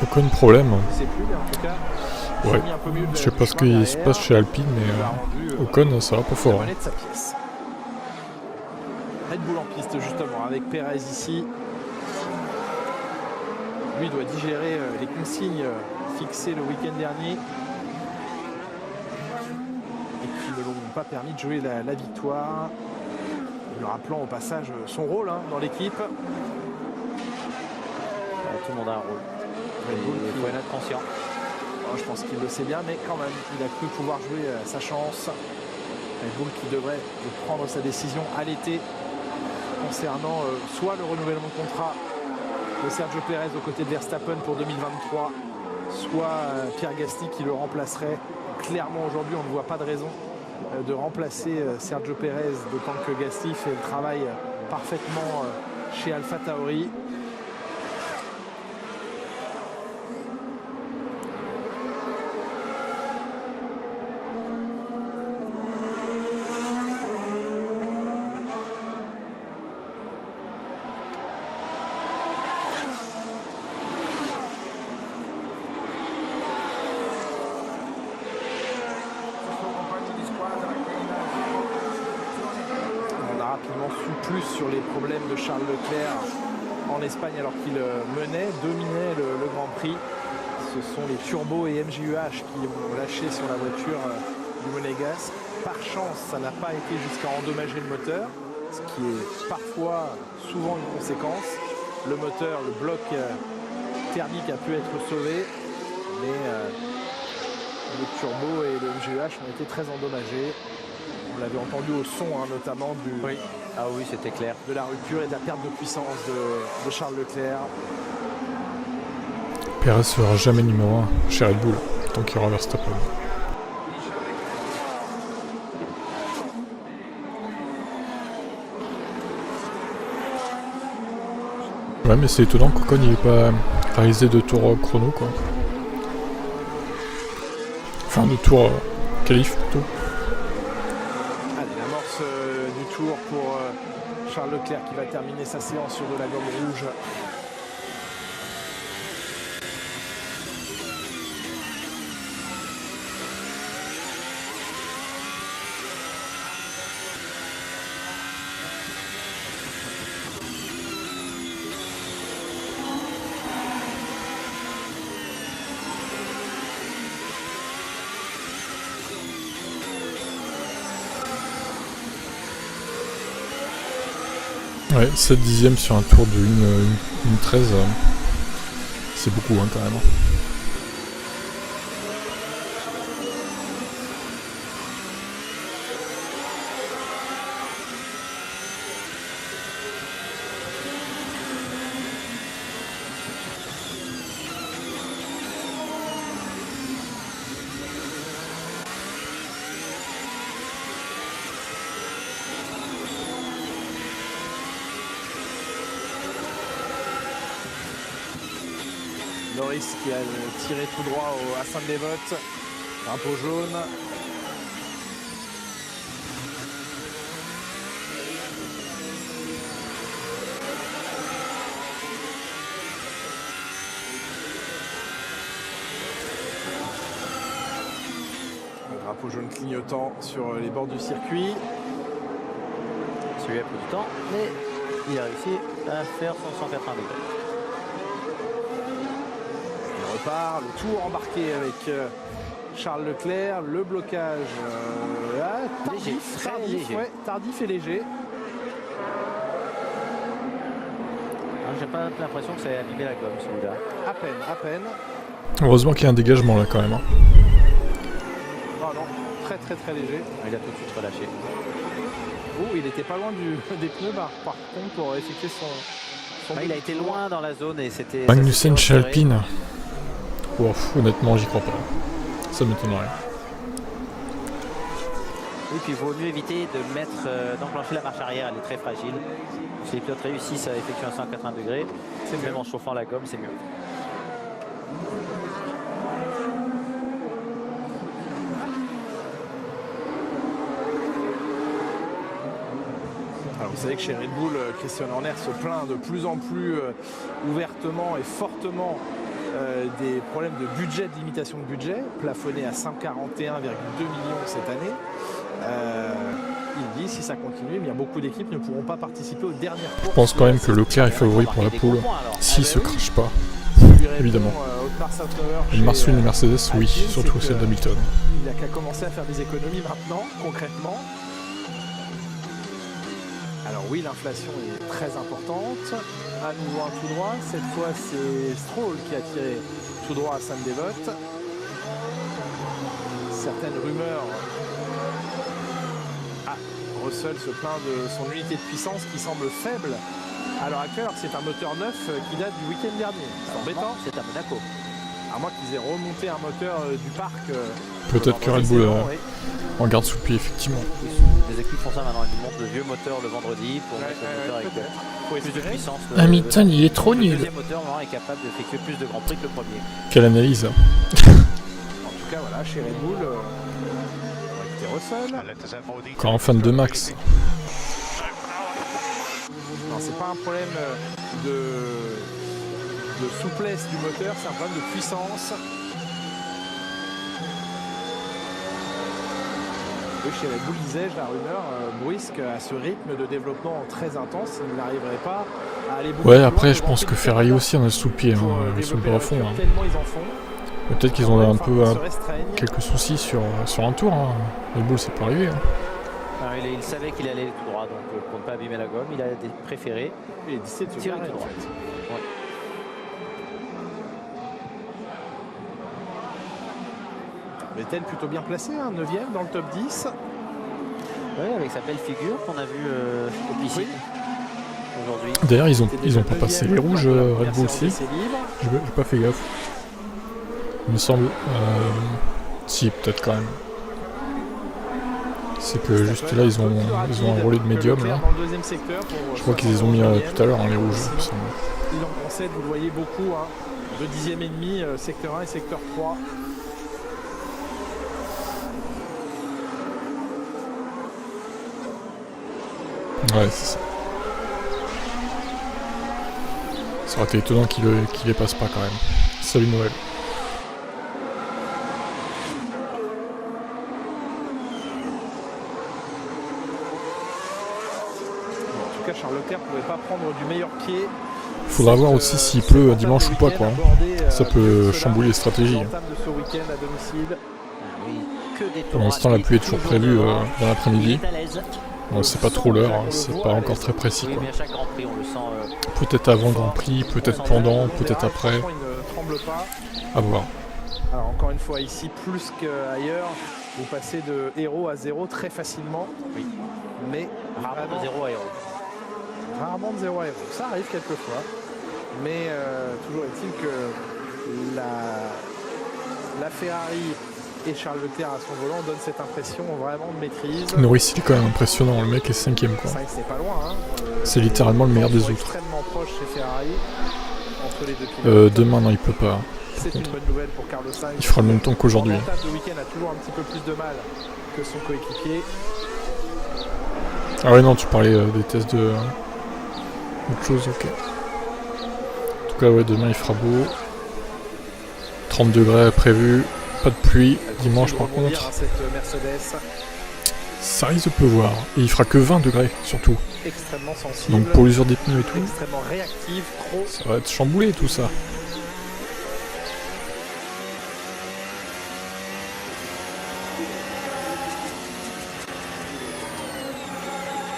Speaker 2: Aucun problème.
Speaker 1: Je sais plus, mais en tout cas,
Speaker 2: ouais.
Speaker 1: mis un peu mieux
Speaker 2: Je sais pas ce qui se passe chez Alpine, mais Ocon, ça va pas fort.
Speaker 1: De sa pièce. Red Bull en piste, justement, avec Perez ici. Lui doit digérer les consignes fixées le week-end dernier. Ne l'ont pas permis de jouer la victoire. Le rappelant au passage son rôle dans l'équipe.
Speaker 5: Tout le monde a un rôle. Il faut en être conscient.
Speaker 1: Je pense qu'il le sait bien, mais quand même, il a cru pouvoir jouer sa chance. Red Bull qui devrait prendre sa décision à l'été concernant soit le renouvellement de contrat de Sergio Pérez aux côtés de Verstappen pour 2023, soit Pierre Gasly qui le remplacerait. Clairement aujourd'hui on ne voit pas de raison de remplacer Sergio Pérez, d'autant que Gasly fait le travail parfaitement chez AlphaTauri. Plus sur les problèmes de Charles Leclerc en Espagne alors qu'il dominait le Grand Prix. Ce sont les turbos et MJUH qui ont lâché sur la voiture du Monégasque. Par chance, ça n'a pas été jusqu'à endommager le moteur, ce qui est parfois, souvent une conséquence. Le moteur, le bloc thermique a pu être sauvé, mais le turbo et le MJUH ont été très endommagés. On l'avait entendu au son, hein, notamment du...
Speaker 5: Oui. Ah oui, c'était clair.
Speaker 1: De la rupture et de la perte de puissance de Charles Leclerc.
Speaker 2: Perez sera jamais numéro 1 chez Red Bull, tant qu'il y aura Verstappen. Ouais, mais c'est étonnant qu'Ocon n'ait pas réalisé de tour chrono, quoi. Enfin, de tour qualif, plutôt.
Speaker 1: Du tour pour Charles Leclerc qui va terminer sa séance sur de la gomme rouge.
Speaker 2: Ouais, 7 dixièmes sur un tour de 1,13, c'est beaucoup hein, quand même.
Speaker 1: Norris qui a tiré tout droit à Sainte-Dévote. Drapeau jaune. Un drapeau jaune clignotant sur les bords du circuit.
Speaker 5: Celui a pris du temps, mais il a réussi à faire son 180 degrés.
Speaker 1: Le tour embarqué avec Charles Leclerc, le blocage tardif et léger.
Speaker 5: J'ai pas l'impression que ça ait abîmé la gomme celui-là.
Speaker 1: À peine.
Speaker 2: Heureusement qu'il y a un dégagement là quand même. Hein.
Speaker 1: Oh non, très léger.
Speaker 5: Il a tout de suite relâché.
Speaker 1: Oh, il était pas loin des pneus par contre pour effectuer son
Speaker 5: il a été loin dans la zone et c'était...
Speaker 2: Magnussen chez Alpine. Wow, honnêtement, j'y crois pas. Ça m'étonnerait.
Speaker 5: Et puis il vaut mieux éviter d'enclencher la marche arrière, elle est très fragile. Si les pilotes réussissent à effectuer un 180 degrés, c'est même en chauffant la gomme, c'est mieux.
Speaker 1: Alors vous savez que chez Red Bull, Christian Horner se plaint de plus en plus ouvertement et fortement des problèmes de budget, de limitation de budget, plafonné à 141,2 millions cette année. Il dit si ça continue, bien beaucoup d'équipes ne pourront pas participer aux dernières courses.
Speaker 2: Je pense quand même que Leclerc est favori pour la poule, s'il se crache pas, évidemment. Le Marcel et Mercedes, oui, surtout celle d'Hamilton.
Speaker 1: Il n'a qu'à commencer à faire des économies maintenant, concrètement. Alors oui, l'inflation est très importante. À nouveau un tout droit. Cette fois, c'est Stroll qui a tiré tout droit à Sainte-Dévote. Certaines rumeurs. Russell se plaint de son unité de puissance qui semble faible à l'heure actuelle. C'est un moteur neuf qui date du week-end dernier. C'est embêtant.
Speaker 5: C'est à Monaco.
Speaker 1: Ah À moins qu'ils aient remonté un moteur du parc.
Speaker 2: Peut-être que Red Bull en garde sous le pied, effectivement.
Speaker 5: Les équipes font ça maintenant, ils montent de vieux moteurs le vendredi pour mettre le moteur avec plus de puissance.
Speaker 2: Hamilton, il est trop nul.
Speaker 5: Le deuxième moteur est capable d'effectuer plus de grands prix que le premier.
Speaker 2: Quelle analyse.
Speaker 1: En tout cas, voilà, chez Red Bull, Russell.
Speaker 2: Encore un fan de Max.
Speaker 1: Non, c'est pas un problème de souplesse du moteur, c'est un problème de puissance. Oui, chez Red Bull, disais-je, la rumeur brusque à ce rythme de développement très intense, il n'arriverait pas à aller beaucoup
Speaker 2: Ouais,
Speaker 1: plus
Speaker 2: après,
Speaker 1: loin
Speaker 2: je pense que Ferrari aussi en a sous le pied, hein, sous le bras fond. Hein.
Speaker 1: Tellement ils en font.
Speaker 2: Peut-être qu'ils ont un peu quelques soucis sur un tour. Hein. Red Bull, c'est pas arrivé. Hein.
Speaker 5: Alors, il savait qu'il allait tout droit, donc pour ne pas abîmer la gomme, il a préféré
Speaker 1: tirer tout droit.
Speaker 5: Ouais.
Speaker 1: Vettel plutôt bien placé, hein, 9ème dans le top 10.
Speaker 5: Oui, avec sa belle figure qu'on a vue au piscine aujourd'hui.
Speaker 2: D'ailleurs, ils ont pas passé les rouges Red Bull aussi. J'ai pas fait gaffe. Il me semble. Si, peut-être quand même. C'est que juste là, ils ont un relais de médium là. Je crois qu'ils les ont mis tout à l'heure, hein, les rouges.
Speaker 1: Il en concède, vous le voyez beaucoup, hein, 2 dixièmes et demi, secteur 1 et secteur 3.
Speaker 2: Ouais, c'est ça. Ça aurait été étonnant qu'il les passe pas quand même. Salut Noël.
Speaker 1: En tout cas, Charles Leclerc ne pouvait pas prendre du meilleur pied.
Speaker 2: Faudra voir aussi s'il pleut dimanche ou pas, quoi. Ça peut chambouler les stratégies. Pour l'instant, la pluie est toujours prévue dans l'après-midi. Bon, c'est pas trop l'heure, hein, c'est pas encore très précis, quoi. Peut-être avant Grand Prix, peut-être pendant, peut-être après. À voir.
Speaker 1: Alors encore une fois, ici, plus qu'ailleurs, vous passez de héros à 0 très facilement.
Speaker 5: Oui.
Speaker 1: Mais
Speaker 5: rarement de 0 à héros.
Speaker 1: Rarement de 0 à héros. Ça arrive quelquefois. Mais toujours est-il que la Ferrari et Charles Leclerc à son volant donne cette impression vraiment de maîtrise.
Speaker 2: Norris, il est quand même impressionnant, le mec est 5ème, quoi.
Speaker 1: C'est pas loin, hein.
Speaker 2: C'est littéralement le meilleur des autres.
Speaker 1: Extrêmement proche chez Ferrari, entre les deux pilotes.
Speaker 2: Demain, non, il peut pas.
Speaker 1: C'est une bonne nouvelle pour Carlos Sainz.
Speaker 2: Il fera le même temps qu'aujourd'hui.
Speaker 1: Le table de week-end a toujours un petit peu plus de mal que son coéquipier.
Speaker 2: Ah ouais, non, tu parlais des tests de... autre chose, ok. En tout cas, ouais, demain, il fera beau. 30 degrés prévu. Pas de pluie dimanche par contre. Ça risque de pleuvoir. Et il fera que 20 degrés surtout.
Speaker 1: Extrêmement sensible.
Speaker 2: Donc pour l'usure des pneus et tout.
Speaker 1: Extrêmement réactive, trop.
Speaker 2: Ça va être chamboulé tout ça.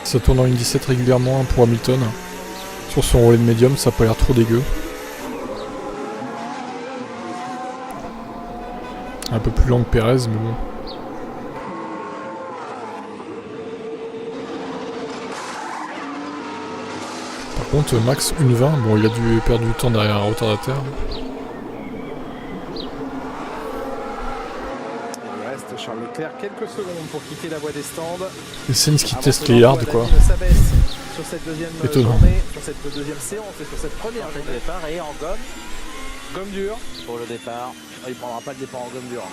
Speaker 2: Ça tourne en 1.17 régulièrement pour Hamilton. Sur son relais de médium, ça a pas l'air trop dégueu. Un peu plus lent que Pérez, mais bon. Par contre, Max 1.20, bon, il a dû perdre du temps derrière un retardateur.
Speaker 1: Il reste Charles Leclerc quelques secondes pour quitter la voie des stands.
Speaker 2: Et Sainz qui teste les yards, quoi.
Speaker 1: Sur cette deuxième
Speaker 2: étonnant.
Speaker 1: journée, sur cette deuxième séance et sur cette première
Speaker 5: Le
Speaker 1: journée.
Speaker 5: départ et en gomme
Speaker 1: Gomme dure.
Speaker 5: pour le départ.
Speaker 1: Il prendra pas le départ en gomme dure.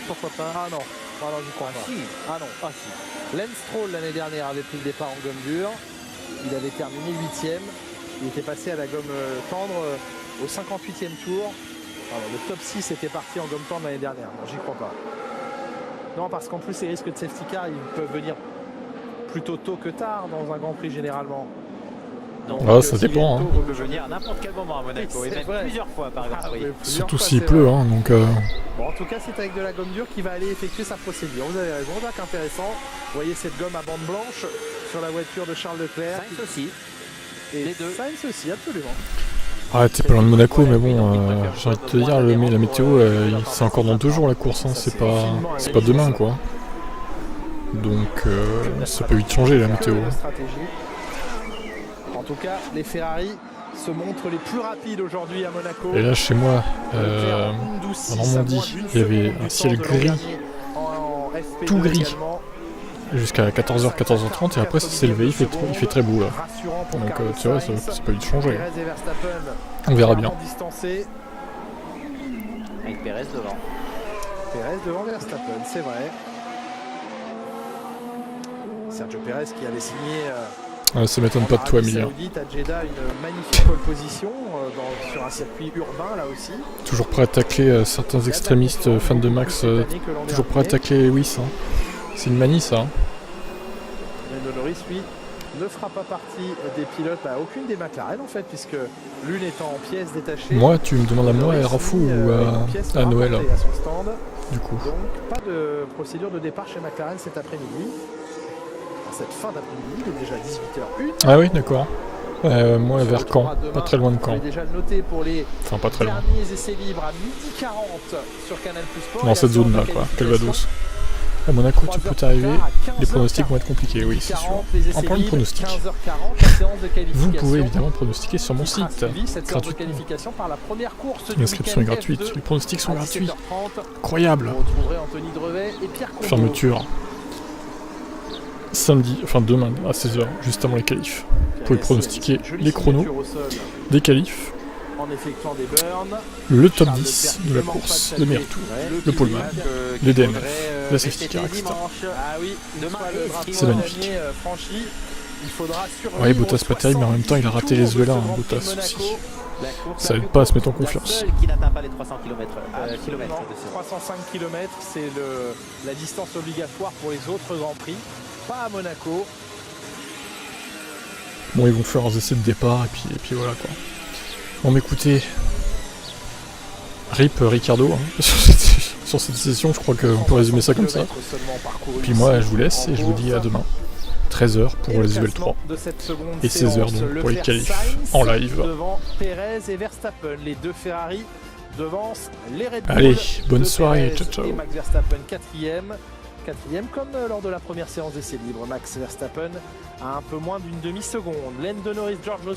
Speaker 1: Pourquoi pas? Ah non, j'y crois pas.
Speaker 5: Si.
Speaker 1: Ah non.
Speaker 5: Ah si.
Speaker 1: Lance Stroll l'année dernière avait pris le départ en gomme dure. Il avait terminé 8ème. Il était passé à la gomme tendre au 58e tour. Alors, le top 6 était parti en gomme tendre l'année dernière. Non, j'y crois pas. Non, parce qu'en plus, les risques de safety car, ils peuvent venir plutôt tôt que tard dans un Grand Prix généralement.
Speaker 2: Donc, ah, ça dépend. Hein.
Speaker 5: Il peut venir à n'importe quel moment à Monaco. Et même plusieurs fois par Grand Prix.
Speaker 2: Surtout s'il pleut, hein, donc...
Speaker 1: Bon, en tout cas, c'est avec de la gomme dure qui va aller effectuer sa procédure. Vous avez raison, Jacques, intéressant. Vous voyez cette gomme à bande blanche sur la voiture de Charles Leclerc.
Speaker 5: Sainz aussi.
Speaker 1: Et
Speaker 5: les deux.
Speaker 1: Sainz aussi, absolument.
Speaker 2: Ah, t'es pas loin de Monaco, mais bon, j'ai envie de te dire, la météo, c'est encore dans 2 jours la course, hein, c'est pas demain, quoi. Donc, ça peut vite changer la météo.
Speaker 1: En tout cas, les Ferrari se montrent les plus rapides aujourd'hui à Monaco.
Speaker 2: Et là, chez moi, en Normandie, il y avait un ciel gris, tout gris, jusqu'à 14h, 14h30, et après ça s'est levé, il fait très beau là. Donc tu vois, ça peut vite changer. On verra bien.
Speaker 5: Avec Pérez devant.
Speaker 1: Pérez devant Verstappen, c'est vrai. Sergio Pérez qui avait signé
Speaker 2: ça m'étonne pas de toi, Emilia.
Speaker 1: à Jeddah une magnifique pole position sur un circuit urbain là aussi.
Speaker 2: Toujours prêt à tacler certains extrémistes fans de Max, toujours prêt à tacler Lewis. Hein. C'est une manie ça. Hein.
Speaker 1: Lando Norris, lui, ne fera pas partie des pilotes, aucune des McLaren en fait, puisque l'une étant en pièces détachées.
Speaker 2: Moi, tu me demandes à moi, à Rafou ou à Noël
Speaker 1: à son stand.
Speaker 2: Du coup.
Speaker 1: Donc pas de procédure de départ chez McLaren cet après-midi. Cette fin d'après-midi, il est déjà 18h01.
Speaker 2: Ah oui, d'accord. Moi, vers Caen, pas très loin de Caen.
Speaker 1: Déjà noté pour les
Speaker 2: pas très loin.
Speaker 1: derniers essais libres à 12h40 sur Canal+ Sport.
Speaker 2: Dans cette zone-là, quoi. Calvados. À Monaco, tu peux t'arriver. Les pronostics vont être compliqués, oui, c'est sûr. En parlant de pronostics, vous pouvez évidemment pronostiquer sur mon site, gratuitement. L'inscription est gratuite, les pronostics sont gratuits. Incroyable. Fermeture. Samedi, enfin demain à 16h, juste avant les qualifs. Vous pouvez pronostiquer les chronos des qualifs, le top 10 de la course, le meilleur tour, le poleman, les DNF, la safety car, etc. C'est magnifique. Ouais, Bottas pas terrible, mais en même temps il a raté les Venezuela, hein, Bottas aussi. Ça aide pas à se mettre en confiance.
Speaker 5: Qui n'atteint pas les 300 km.
Speaker 1: 305 km, c'est la distance obligatoire pour les autres Grands Prix. Pas à Monaco.
Speaker 2: Bon, ils vont faire leurs essais de départ et puis voilà quoi. Bon, mais écoutez, RIP Ricardo, hein, sur cette session, je crois qu'on peut résumer ça comme ça. Puis moi, je vous laisse et je vous dis à demain. 13h pour les UL3 et 16h donc pour les qualifs en live.
Speaker 1: Devant Pérez et Verstappen, les deux Ferrari devancent les Red Bull.
Speaker 2: Allez, bonne soirée, ciao ciao.
Speaker 1: Et Max Verstappen quatrième comme lors de la première séance d'essai libre. Max Verstappen à un peu moins d'une demi-seconde. Lando Norris, George Russell